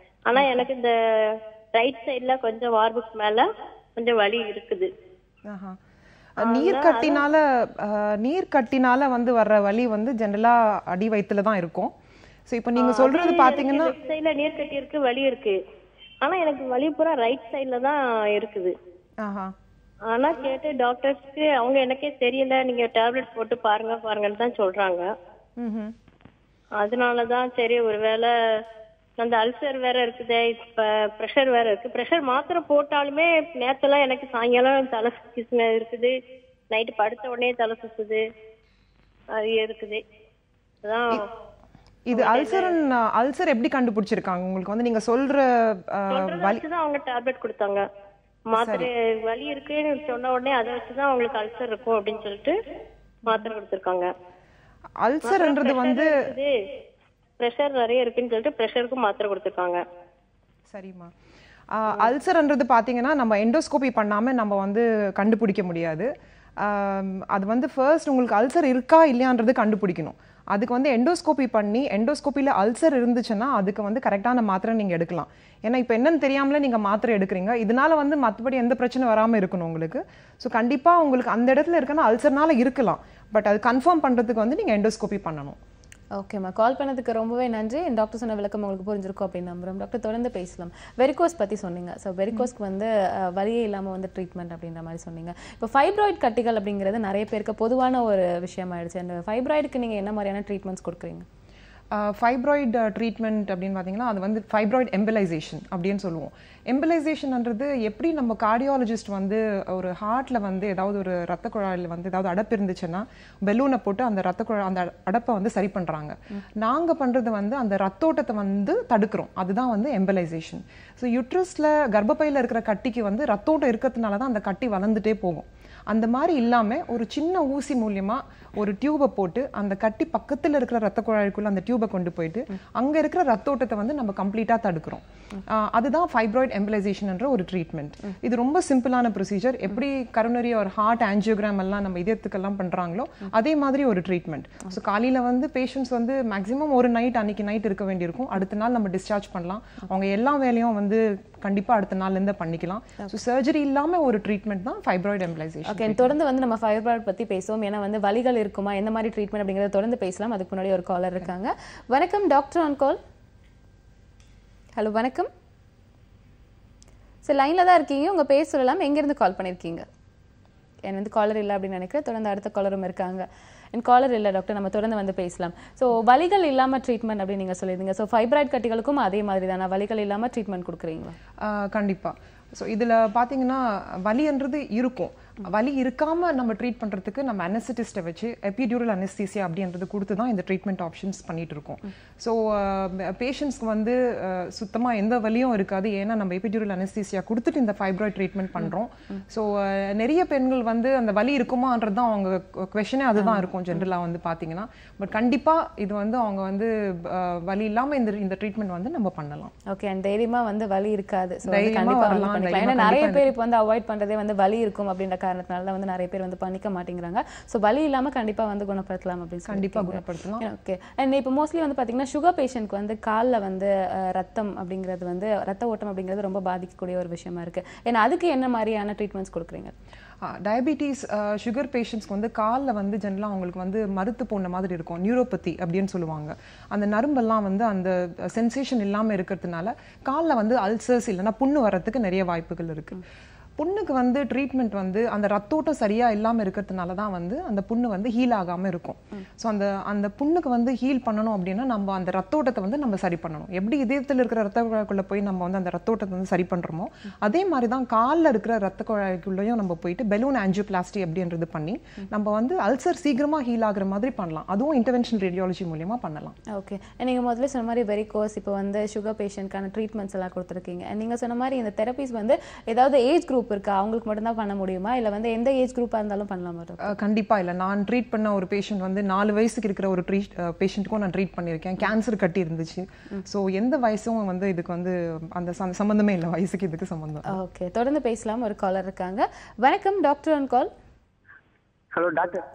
ஆனா எனக்கு இந்த ரைட் சைட்ல கொஞ்சம் மார்புக்கு மேல கொஞ்சம் வலி இருக்குது. நீர் கட்டினால வந்து வர்ற வலி வந்து ஜெனரலா அடி வயித்துல தான் இருக்கும். சோ இப்போ நீங்க சொல்றது பாத்தீங்கன்னா லெஃப்ட் சைடுல நீர் கட்டி இருக்கு, வலி இருக்கு. ஆனா எனக்கு வலி பூரா ரைட் சைடுல தான் இருக்குது. ஆனா கேட்டு டாக்டர்ஸ்க்கு அவங்க எனக்கே தெரியல, நீங்க டேப்லெட் போட்டு பாருங்கன்னு தான் சொல்றாங்க. அதனாலதான் சரி, ஒருவேளை அந்த அல்சர் வேற இருக்குது, இப்ப பிரஷர் வேற இருக்கு. பிரஷர் மாத்திரை போட்டாலுமே நேரத்தெல்லாம் எனக்கு சாயங்காலம் தலை சுத்தி இருக்குது, நைட்டு படுத்த உடனே தலை சுத்துது, அது இருக்குது. அதான் இது அல்சர் எப்படி கண்டுபிடிச்சிருக்காங்க உங்களுக்கு? வந்து நீங்க சொல்ற வலிதான் அவங்க டேப்லெட் கொடுத்தாங்க. மாத்திரை வலி இருக்குன்னு சொன்ன உடனே அதை வச்சுதான் அவங்களுக்கு அல்சர் இருக்கும் அப்படின்னு சொல்லிட்டு மாத்திரை கொடுத்திருக்காங்க. அல்சர்ன்றது வந்து பிரஷர் நிறைய இருக்குன்னு சொல்லிட்டு பிரஷருக்கு மாத்திரை கொடுத்திருக்காங்க. சரிம்மா. அல்சர்ன்றது பாத்தீங்கன்னா நம்ம எண்டோஸ்கோபி பண்ணாம நம்ம வந்து கண்டுபிடிக்க முடியாது. அது வந்து ஃபர்ஸ்ட் உங்களுக்கு அல்சர் இருக்கா இல்லையான்றது கண்டுபிடிக்கணும். அதுக்கு வந்து எண்டோஸ்கோபி பண்ணி எண்டோஸ்கோபியில் அல்சர் இருந்துச்சுன்னா அதுக்கு வந்து கரெக்டான மாத்திரை நீங்கள் எடுக்கலாம். ஏன்னா இப்போ என்னன்னு தெரியாமலே நீங்கள் மாத்திரை எடுக்கிறீங்க, இதனால வந்து மற்றபடி எந்த பிரச்சனை வராமல் இருக்கணும் உங்களுக்கு. ஸோ கண்டிப்பாக உங்களுக்கு அந்த இடத்துல இருக்குன்னா அல்சர்னால இருக்கலாம், பட் அது கன்ஃபார்ம் பண்ணுறதுக்கு வந்து நீங்கள் எண்டோஸ்கோபி பண்ணணும். ஓகேம்மா, கால் பண்ணதுக்கு ரொம்பவே நன்றி. டாக்டர் சொன்ன விளக்கம் உங்களுக்கு புரிஞ்சிருக்கும் அப்படின்னு நம்புறோம். டாக்டர் தொடர்ந்து பேசலாம். வெரிகோஸ் பற்றி சொன்னீங்க. ஸோ வெரிகோஸ்க்கு வந்து வலியே இல்லாமல் வந்து ட்ரீட்மெண்ட் அப்படின்ற மாதிரி சொன்னீங்க. இப்போ ஃபைப்ராய்டு கட்டிகள் அப்படிங்கிறது நிறைய பேருக்கு பொதுவான ஒரு விஷயமாயிடுச்சு. அந்த ஃபைப்ராய்டுக்கு நீங்கள் என்ன மாதிரியான ட்ரீட்மெண்ட்ஸ் கொடுக்குறீங்க? ஃபைப்ராய்டு ட்ரீட்மெண்ட் அப்படின்னு பார்த்தீங்கன்னா அது வந்து ஃபைப்ராய்டு எம்பலைசேஷன் அப்படின்னு சொல்லுவோம். எம்பலைசேஷன்ன்றது எப்படி நம்ம கார்டியாலஜிஸ்ட் வந்து ஒரு ஹார்ட்டில் வந்து ஏதாவது ஒரு ரத்த குழாயில் வந்து ஏதாவது அடப்பு இருந்துச்சுன்னா பெலூனை போட்டு அந்த அந்த அடப்பை வந்து சரி பண்ணுறாங்க. நாங்கள் பண்ணுறது வந்து அந்த ரத்தோட்டத்தை வந்து தடுக்கிறோம். அதுதான் வந்து எம்பலைசேஷன். ஸோ யுட்ரஸில் கர்ப்பப்பையில் இருக்கிற கட்டிக்கு வந்து ரத்தோட்டம் இருக்கிறதுனால தான் அந்த கட்டி வளர்ந்துட்டே போகும். அந்த மாதிரி இல்லாமல் ஒரு சின்ன ஊசி மூலியமாக ஒரு டியூபை போட்டு அந்த கட்டி பக்கத்தில் இருக்கிற ரத்த குழாய்க்குள்ள அந்த டியூபை கொண்டு போயிட்டு அங்கே இருக்கிற ரத்தோட்டத்தை வந்து நம்ம கம்ப்ளீட்டாக தடுக்கிறோம். அதுதான் ஃபைப்ராய்டு எம்பலைசேஷன்ன்ற ஒரு ட்ரீட்மெண்ட். இது ரொம்ப சிம்பிளான ப்ரொசீஜர். எப்படி கரோனரி ஒரு ஹார்ட் ஆஞ்சியோகிராம் எல்லாம் நம்ம இதயத்துக்கெல்லாம் பண்ணுறாங்களோ அதே மாதிரி ஒரு ட்ரீட்மெண்ட். ஸோ காலையில் வந்து பேஷண்ட்ஸ் வந்து மேக்ஸிமம் ஒரு நைட் அன்னைக்கு நைட் இருக்க வேண்டியிருக்கும். அடுத்த நாள் நம்ம டிஸ்சார்ஜ் பண்ணலாம். அவங்க எல்லா வேலையும் வந்து கண்டிப்பாக அடுத்த நாள்லேருந்து பண்ணிக்கலாம். ஸோ சர்ஜரி இல்லாமல் ஒரு ட்ரீட்மெண்ட் தான் ஃபைப்ராய்டு எம்பலைசேஷன். ஓகே, தொடர்ந்து வந்து நம்ம ஃபைப்ராய்டு பற்றி பேசுவோம். ஏன்னா வந்து வலிகள் இருக்குமா, எந்த மாதிரி ட்ரீட்மெண்ட் அப்படிங்கிறத தொடர்ந்து பேசலாம். அதுக்கு முன்னாடி ஒரு காலர் இருக்காங்க. வணக்கம் டாக்டர் ஆன் கால். ஹலோ வணக்கம் சார், லைனில் தான் இருக்கீங்க, உங்கள் பேர் சொல்லலாம், எங்கேருந்து கால் பண்ணியிருக்கீங்க? என் வந்து காலர் இல்லை அப்படின்னு நினைக்கிறேன். தொடர்ந்து அடுத்த காலரும் இருக்காங்க. என் காலர் இல்லை டாக்டர், நம்ம தொடர்ந்து வந்து பேசலாம். ஸோ வலிகள் இல்லாமல் ட்ரீட்மெண்ட் அப்படின்னு நீங்கள் சொல்லியிருந்தீங்க. ஸோ ஃபைப்ராய்டு கட்டிகளுக்கும் அதே மாதிரி தானே, வலிகள் இல்லாமல் ட்ரீட்மெண்ட் கொடுக்குறீங்களா? கண்டிப்பாக. ஸோ இதில் பார்த்தீங்கன்னா வலின்றது இருக்கும். வலி இருக்காமல் நம்ம ட்ரீட் பண்ணுறதுக்கு நம்ம அனஸ்தட்டிஸ்ட்டை வச்சு எபிடியூரல் அனஸ்தீசியா அப்படின்றது கொடுத்து தான் இந்த ட்ரீட்மெண்ட் ஆப்ஷன்ஸ் பண்ணிட்டு இருக்கோம். ஸோ பேஷண்ட்ஸ்க்கு வந்து சுத்தமாக எந்த வலியும் இருக்காது. ஏன்னா நம்ம எபிடியூரல் அனஸ்தீசியா கொடுத்துட்டு இந்த ஃபைப்ராய்ட் ட்ரீட்மெண்ட் பண்ணுறோம். ஸோ நிறைய பெண்கள் வந்து அந்த வலி இருக்குமான்றது தான் அவங்க குவெஷனே அதுதான் இருக்கும் ஜென்ரலாக வந்து பார்த்தீங்கன்னா. பட் கண்டிப்பாக இது வந்து அவங்க வந்து வலி இல்லாமல் இந்த ட்ரீட்மெண்ட் வந்து நம்ம பண்ணலாம். ஓகே, அண்ட் தைரியமாக வந்து வலி இருக்காது. ஸோ கண்டிப்பாக வந்து பண்ணிக்கலாம். ஏன்னா நிறைய பேர் இப்போ வந்து அவாய்ட் பண்ணுறதே வந்து வலி இருக்கும் அப்படின்ற காரணத்தினால வந்து நிறைய பேர் வந்து பண்ணிக்க மாட்டேங்கிறாங்க. ஸோ வலி இல்லாமல் கண்டிப்பாக வந்து குணப்படுத்தலாம் அப்படின்னு கண்டிப்பாக குணப்படுத்தலாம். ஓகே, அண்ட் இப்போ மோஸ்ட்லி வந்து பார்த்தீங்கன்னா சுகர் பேஷண்ட்க்கு வந்து காலில் வந்து ரத்தம் அப்படிங்கிறது வந்து ரத்த ஓட்டம் அப்படிங்கிறது ரொம்ப பாதிக்கக்கூடிய ஒரு விஷயமா இருக்கு. ஏன்னா அதுக்கு என்ன மாதிரியான ட்ரீட்மெண்ட்ஸ் கொடுக்குறீங்க? டயபிட்டிஸ் சுகர் பேஷண்ட்ஸ்க்கு வந்து காலில் வந்து ஜென்ரலாக அவங்களுக்கு வந்து மறுத்து போன மாதிரி இருக்கும், நியூரோபதி அப்படின்னு சொல்லுவாங்க. அந்த நரம்பெல்லாம் வந்து அந்த சென்சேஷன் இல்லாமல் இருக்கிறதுனால காலில் வந்து அல்சர்ஸ் இல்லைன்னா புண்ணு வர்றதுக்கு நிறைய வாய்ப்புகள் இருக்குது. புண்ணுக்கு வந்து ட்ரீட்மெண்ட் வந்து அந்த ரத்தோட்டம் சரியாக இல்லாமல் இருக்கிறதுனால தான் வந்து அந்த புண்ணு வந்து ஹீல் ஆகாமல் இருக்கும். ஸோ அந்த புண்ணுக்கு வந்து ஹீல் பண்ணணும் அப்படின்னா நம்ம அந்த ரத்தோட்டத்தை வந்து நம்ம சரி பண்ணணும். எப்படி இதயத்தில் இருக்கிற ரத்த குழாய்க்குள்ளே போய் நம்ம வந்து அந்த ரத்தோட்டத்தை வந்து சரி பண்ணுறோமோ அதே மாதிரி தான் காலில் இருக்கிற ரத்த குழாய்க்குள்ளேயும் நம்ம போயிட்டு பெலூன் ஆஞ்சியோபிளாஸ்டி அப்படின்றது பண்ணி நம்ம வந்து அல்சர் சீக்கிரமாக ஹீல் ஆகுற மாதிரி பண்ணலாம். அதுவும் இன்டர்வென்ஷன் ரேடியாலஜி மூலியமாக பண்ணலாம். ஓகே, நீங்கள் முதல்ல சொன்ன மாதிரி வெரிகோஸ் இப்போ வந்து சுகர் பேஷண்ட்கான ட்ரீட்மெண்ட்ஸ் எல்லாம் கொடுத்துருக்கீங்க. நீங்கள் சொன்ன மாதிரி இந்த தெரப்பீஸ் வந்து ஏதாவது ஏஜ் குரூப் இருக்கா, அவங்களுக்கு மட்டும் தான் பண்ண முடியுமா இல்லை வந்து எந்த ஏஜ் குரூப்பாக இருந்தாலும் பண்ணலாமா? கண்டிப்பா இல்லை. நான் ட்ரீட் பண்ண ஒரு பேஷண்ட் வந்து 4 வயசுக்கு இருக்கிற ஒரு பேஷண்ட்டுக்கும் நான் ட்ரீட் பண்ணியிருக்கேன். கேன்சர் கட்டி இருந்துச்சு. ஸோ எந்த வயசும் வந்து இதுக்கு வந்து அந்த சம்மந்தமே இல்லை, வயசுக்கு இதுக்கு சம்மந்தம். ஓகே, தொடர்ந்து பேசலாம். ஒரு காலர் இருக்காங்க. வணக்கம், doctor on call. Hello doctor.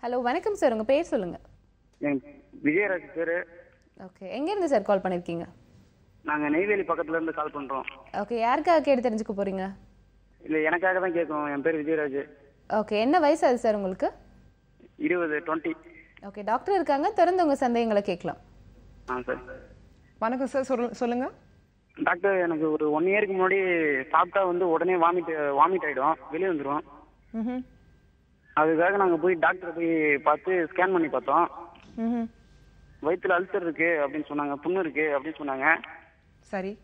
Hello, வணக்கம் சார், உங்கள் பேர் சொல்லுங்கள். விஜயராஜ் பேர். ஓகே, எங்கேருந்து சார் கால் பண்ணியிருக்கீங்க? நாங்கள் நெய்வேலி பக்கத்துல இருந்து கால் பண்ணுறோம். ஓகே, யாருக்காக கேட்டு தெரிஞ்சுக்க போகிறீங்க? இல்லை, எனக்காக தான் கேட்கும். என் பேர் விஜயராஜ். ஓகே, என்ன வயசு அது சார் உங்களுக்கு? 20. ஓகே, டாக்டர் இருக்காங்க, திறந்து உங்கள் சந்தேகங்களை கேட்கலாம். சார் வணக்கம் சார், சொல்லுங்க டாக்டர். எனக்கு ஒரு 1 இயருக்கு முன்னாடி சாப்பிட்டா வந்து உடனே வாமிட் ஆகிடும், வெளியே வந்துடும். அதுக்காக நாங்கள் போய் டாக்டர் போய் பார்த்து ஸ்கேன் பண்ணி பார்த்தோம். வயிற்றுல அல்சர் இருக்கு அப்படின்னு சொன்னாங்க, புண்ணு இருக்கு அப்படின்னு சொன்னாங்க. சரி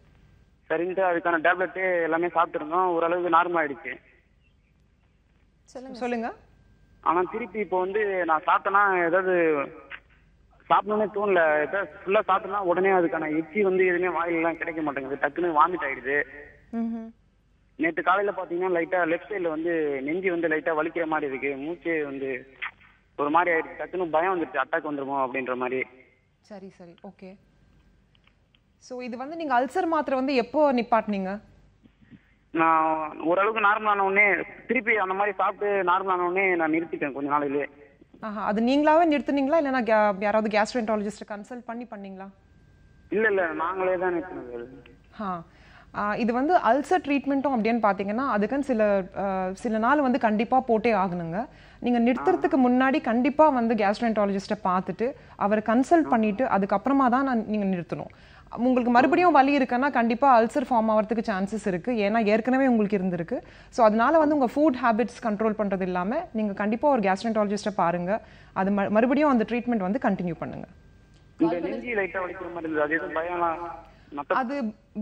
சரின்ட்டு அதுக்கான டேப்லெட் எல்லாமே சாப்பிட்டுருந்தோம். ஓரளவுக்கு நார்மல் ஆயிடுச்சு. சொல்லுங்க. ஆனா திருப்பி இப்போ வந்து நான் சாப்பிட்டேன்னா ஏதாவது சாப்பிடணும்னே தோணல. ஏதாவது ஃபுல்லா சாப்பிட்டேன்னா உடனே அதுக்கான எச்சி வந்து எதுவுமே வாயிலெல்லாம் கிடைக்க மாட்டேங்குது, டக்குன்னு வாமிட் ஆயிடுது. நேற்று காலையில பாத்தீங்கன்னா லைட்டா லெஃப்ட் சைட்ல வந்து நெஞ்சு வந்து லைட்டா வலிக்கிற மாதிரி இருக்கு, மூச்சு வந்து ஒரு மாதிரி ஆயிடுச்சு. டக்குன்னு பயம் வந்துருச்சு, அட்டாக் வந்துருமோ அப்படின்ற மாதிரி. சரி ஓகே. ஸோ இது வந்து நீங்கள் அல்சர் மாத்திரை வந்து எப்போ நிப்பாட்டினீங்க? நான் ஓரளவுக்கு நார்மல் ஆன உடனே திருப்பி அந்த மாதிரி சாப்பிட்டு நார்மல் ஆன உடனே நான் நிறுத்திட்டேன் கொஞ்ச நாளையிலே. அது நீங்களாவே நிறுத்துனீங்களா இல்லைன்னா யாராவது கேஸ்ட்ரோஎன்டராலஜிஸ்ட் கன்சல்ட் பண்ணீங்களா? இல்லை, நாங்களே தான் நிறுத்தினது. இது வந்து அல்சர் ட்ரீட்மெண்ட்டும் அப்படின்னு பார்த்தீங்கன்னா அதுக்குன்னு சில நாள் வந்து கண்டிப்பாக போட்டே ஆகணுங்க. நீங்கள் நிறுத்துறதுக்கு முன்னாடி கண்டிப்பாக வந்து கேஸ்ட்ரோஎன்டராலஜிஸ்ட்டை பார்த்துட்டு அவரை கன்சல்ட் பண்ணிவிட்டு அதுக்கப்புறமா தான் நீங்கள் நிறுத்தணும். உங்களுக்கு மறுபடியும் வலி இருக்குன்னா கண்டிப்பாக அல்சர் ஃபார்ம் ஆகிறதுக்கு சான்சஸ் இருக்குது. ஏன்னா ஏற்கனவே உங்களுக்கு இருந்திருக்கு. ஸோ அதனால வந்து உங்கள் ஃபுட் ஹேபிட்ஸ் கண்ட்ரோல் பண்ணுறது இல்லாமல் நீங்கள் கண்டிப்பாக ஒரு கேஸ்ட்ரோஎன்டராலஜிஸ்ட்டை பாருங்கள். அது மறுபடியும் அந்த ட்ரீட்மெண்ட் வந்து கண்டினியூ பண்ணுங்கள். அது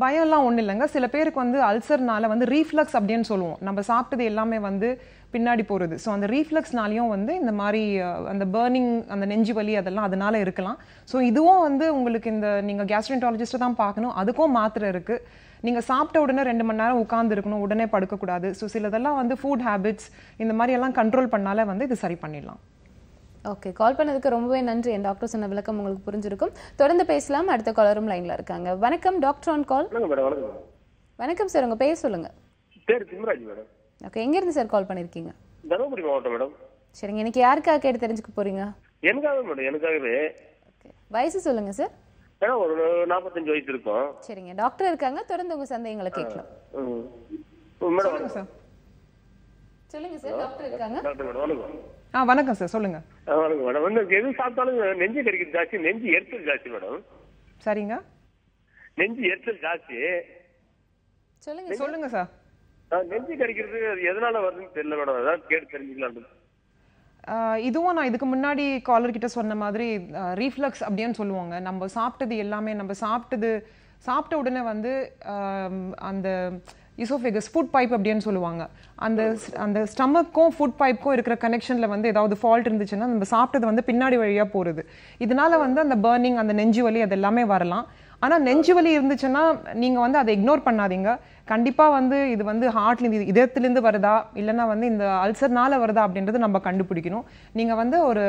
பயம்லாம் ஒன்றும் இல்லைங்க. சில பேருக்கு வந்து அல்சர்னால வந்து ரீஃப்ளக்ஸ் அப்படின்னு சொல்லுவோம். நம்ம சாப்பிட்டது எல்லாமே வந்து பின்னாடி போகிறது. ஸோ அந்த ரீஃப்ளக்ஸ்னாலையும் வந்து இந்த மாதிரி அந்த பர்னிங், அந்த நெஞ்சு வலி அதெல்லாம் அதனால இருக்கலாம். ஸோ இதுவும் வந்து உங்களுக்கு நீங்கள் கேஸ்ட்ரோஎன்டராலஜிஸ்ட்டை தான் பார்க்கணும். அதுக்கும் மாத்திரை இருக்குது. நீங்கள் சாப்பிட்ட உடனே 2 மணி நேரம் உட்கார்ந்து இருக்கணும், உடனே படுக்கக்கூடாது. ஸோ சிலதெல்லாம் வந்து ஃபுட் ஹேபிட்ஸ் இந்த மாதிரி எல்லாம் கண்ட்ரோல் பண்ணாலே வந்து இது சரி பண்ணிடலாம். ஓகே, கால் பண்ணதுக்கு ரொம்பவே நன்றி. என் டாக்டர் சொன்ன விளக்கம் உங்களுக்கு புரிஞ்சிருக்கும். தொடர்ந்து பேசலாம். அடுத்த காலரும் லைன்ல இருக்காங்க. வணக்கம், டாக்டர் ஆன் கால். வணக்கம் சார், உங்க பேர் சொல்லுங்க. பேர் திம்ராஜ் மேடம். ஓகே, எங்க இருந்து சார் கால் பண்ணிருக்கீங்க? தருமபுரி மாவட்டம் மேடம். சரிங்க, இன்னைக்கு யாருக்காக கேட்டு தெரிஞ்சுக்க போறீங்க? எனக்காகவே மேடம், எனக்காகவே. ஓகே, வயசு சொல்லுங்க சார். மேடம் ஒரு 45 வயசு இருக்கும். சரிங்க, டாக்டர் இருக்காங்க, தொடர்ந்து உங்க சந்தேகங்களை கேட்கலாம். மேடம் சொல்லுங்க சார், டாக்டர் இருக்காங்க. டாக்டர் மேடம் வணக்கம். வணக்கம் சார், சொல்லுங்க. வணக்கம் மேடம். வந்து எது சாப்பிட்டாலும் நெஞ்சு கறிக்கிறது ஜாஸ்தி, நெஞ்சு எரிச்சல் ஜாஸ்தி மேடம். சரிங்க, நெஞ்சு எரிச்சல் ஜாஸ்தி. சொல்லுங்க சார். நெஞ்சு கறிக்கிறது எதனால வருதுன்னு தெரியல மேடம், அதான் கேட்டு தெரிஞ்சுக்கலாம். இதுவும் நான் இதுக்கு முன்னாடி காலர் கிட்ட சொன்ன மாதிரி ரீஃப்ளக்ஸ் அப்படின்னு சொல்லுவாங்க. நம்ம சாப்பிட்டது எல்லாமே சாப்பிட்ட உடனே வந்து அந்த இசோஃபேகஸ் ஃபுட் பைப் அப்படின்னு சொல்லுவாங்க. அந்த ஸ்டமக்கும் ஃபுட் பைப்புக்கும் இருக்கிற கனெக்ஷனில் வந்து ஏதாவது ஃபால்ட் இருந்துச்சுன்னா நம்ம சாப்பிட்டது வந்து பின்னாடி வழியாக போகிறது. இதனால வந்து அந்த பர்னிங், அந்த நெஞ்சு வலி அது எல்லாமே வரலாம். ஆனால் நெஞ்சு வலி இருந்துச்சுன்னா நீங்கள் வந்து அதை இக்னோர் பண்ணாதீங்க. கண்டிப்பாக வந்து இது வந்து ஹார்ட்லேருந்து இதயத்துலேருந்து வருதா இல்லைன்னா வந்து இந்த அல்சர்னால வருதா அப்படின்றது நம்ம கண்டுபிடிக்கணும். நீங்கள் வந்து ஒரு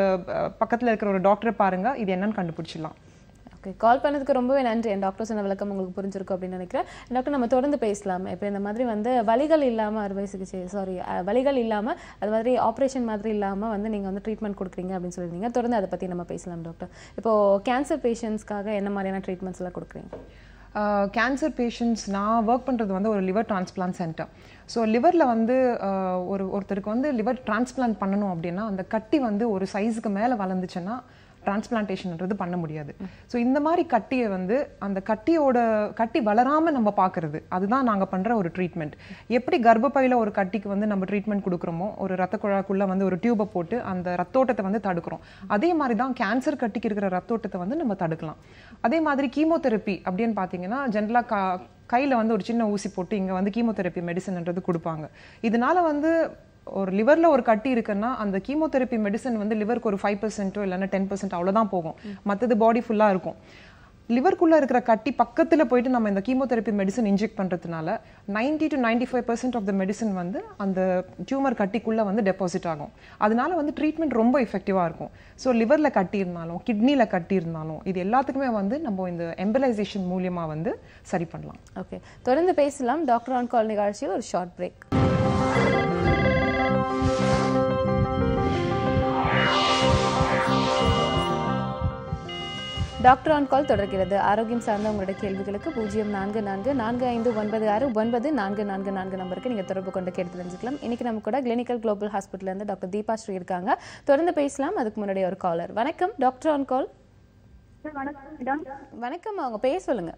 பக்கத்தில் இருக்கிற ஒரு டாக்டரை பாருங்கள், இது என்னன்னு கண்டுபிடிச்சிடலாம். ஓகே, கால் பண்ணதுக்கு ரொம்பவே நன்றி. என் டாக்டர் சொன்ன விளக்கம் உங்களுக்கு புரிஞ்சிருக்கும் அப்படின்னு நினைக்கிறேன். டாக்டர், நம்ம தொடர்ந்து பேசலாம். இப்போ இந்த மாதிரி வந்து வலிகள் இல்லாமல் அறுவை சிகிச்சை வலிகள் இல்லாமல் அது மாதிரி ஆப்ரேஷன் மாதிரி இல்லாமல் வந்து நீங்கள் வந்து ட்ரீட்மெண்ட் கொடுக்குறீங்க அப்படின்னு சொல்லியிருந்தீங்க. தொடர்ந்து அதை பற்றி நம்ம பேசலாம் டாக்டர். இப்போது கேன்சர் பேஷண்ட்ஸ்க்காக என்ன மாதிரியான ட்ரீட்மெண்ட்ஸ் எல்லாம் கொடுக்குறீங்க? கேன்சர் பேஷண்ட்ஸ் நான் ஒர்க் பண்ணுறது வந்து ஒரு லிவர் டிரான்ஸ்பிளான்ட் சென்டர். ஸோ லிவரில் வந்து ஒருத்தருக்கு வந்து லிவர் டிரான்ஸ்பிளான்ட் பண்ணணும் அப்படின்னா அந்த கட்டி வந்து ஒரு சைஸுக்கு மேலே வளர்ந்துச்சுன்னா டிரான்ஸ்பிளான்டேஷன்ன்றது பண்ண முடியாது. ஸோ இந்த மாதிரி கட்டியை வந்து அந்த கட்டி வளராமல் நம்ம பார்க்கறது, அதுதான் நாங்கள் பண்ணுற ஒரு ட்ரீட்மெண்ட். எப்படி கர்ப்பப்பையில் ஒரு கட்டிக்கு வந்து நம்ம ட்ரீட்மெண்ட் கொடுக்குறோமோ, ஒரு ரத்த குழாய்க்குள்ளே வந்து ஒரு டியூபை போட்டு அந்த ரத்தோட்டத்தை வந்து தடுக்கிறோம், அதே மாதிரி தான் கேன்சர் கட்டிக்கு இருக்கிற ரத்தோட்டத்தை வந்து நம்ம தடுக்கலாம். அதே மாதிரி கீமோதெரப்பி அப்படின்னு பார்த்தீங்கன்னா ஜென்ரலாக கையில் வந்து ஒரு சின்ன ஊசி போட்டு இங்கே வந்து கீமோதெரப்பி மெடிசன்ன்றது கொடுப்பாங்க. இதனால வந்து ஒரு லிவரில் ஒரு கட்டி இருக்குன்னா அந்த கீமோதெரப்பி மெடிசன் வந்து லிவருக்கு ஒரு 5% இல்லைன்னா 10% அவ்வளோதான் போகும், மற்றது பாடி ஃபுல்லாக இருக்கும். லிவருக்குள்ளே இருக்கிற கட்டி பக்கத்தில் போயிட்டு நம்ம இந்த கீமோதெரப்பி மெடிசன் இன்ஜெக்ட் பண்ணுறதுனால 90 to 95% ஆஃப் த மெடிசன் வந்து அந்த டியூமர் கட்டிக்குள்ளே வந்து டெபாசிட் ஆகும். அதனால வந்து ட்ரீட்மெண்ட் ரொம்ப எஃபெக்டிவாக இருக்கும். ஸோ லிவரில் கட்டி இருந்தாலும் கிட்னியில் கட்டி இருந்தாலும் இது எல்லாத்துக்குமே வந்து நம்ம இந்த எம்பலைசேஷன் மூலியமாக வந்து சரி பண்ணலாம். ஓகே, தொடர்ந்து பேசலாம். டாக்டர் ஆன் கால் நிகழ்ச்சியில் ஒரு ஷார்ட் பிரேக். டாக்டர் ஆன் கால் தொடர்கிறது. ஆரோக்கியம் சார்ந்த உங்களுடைய கேள்விகளுக்கு 0444969444 நம்பருக்கு நீங்கள் தொடர்பு கொண்டு கேட்டு தெரிஞ்சுக்கலாம். இன்னைக்கு நம்ம கூட கிளினிக்கல் குளோபல் ஹாஸ்பிட்டல்லேருந்து டாக்டர் தீபா ஸ்ரீ இருக்காங்க. தொடர்ந்து பேசலாம். அதுக்கு முன்னாடி ஒரு காலர். வணக்கம், டாக்டர் ஆன் கால். வணக்கம், அவங்க பேர் சொல்லுங்க.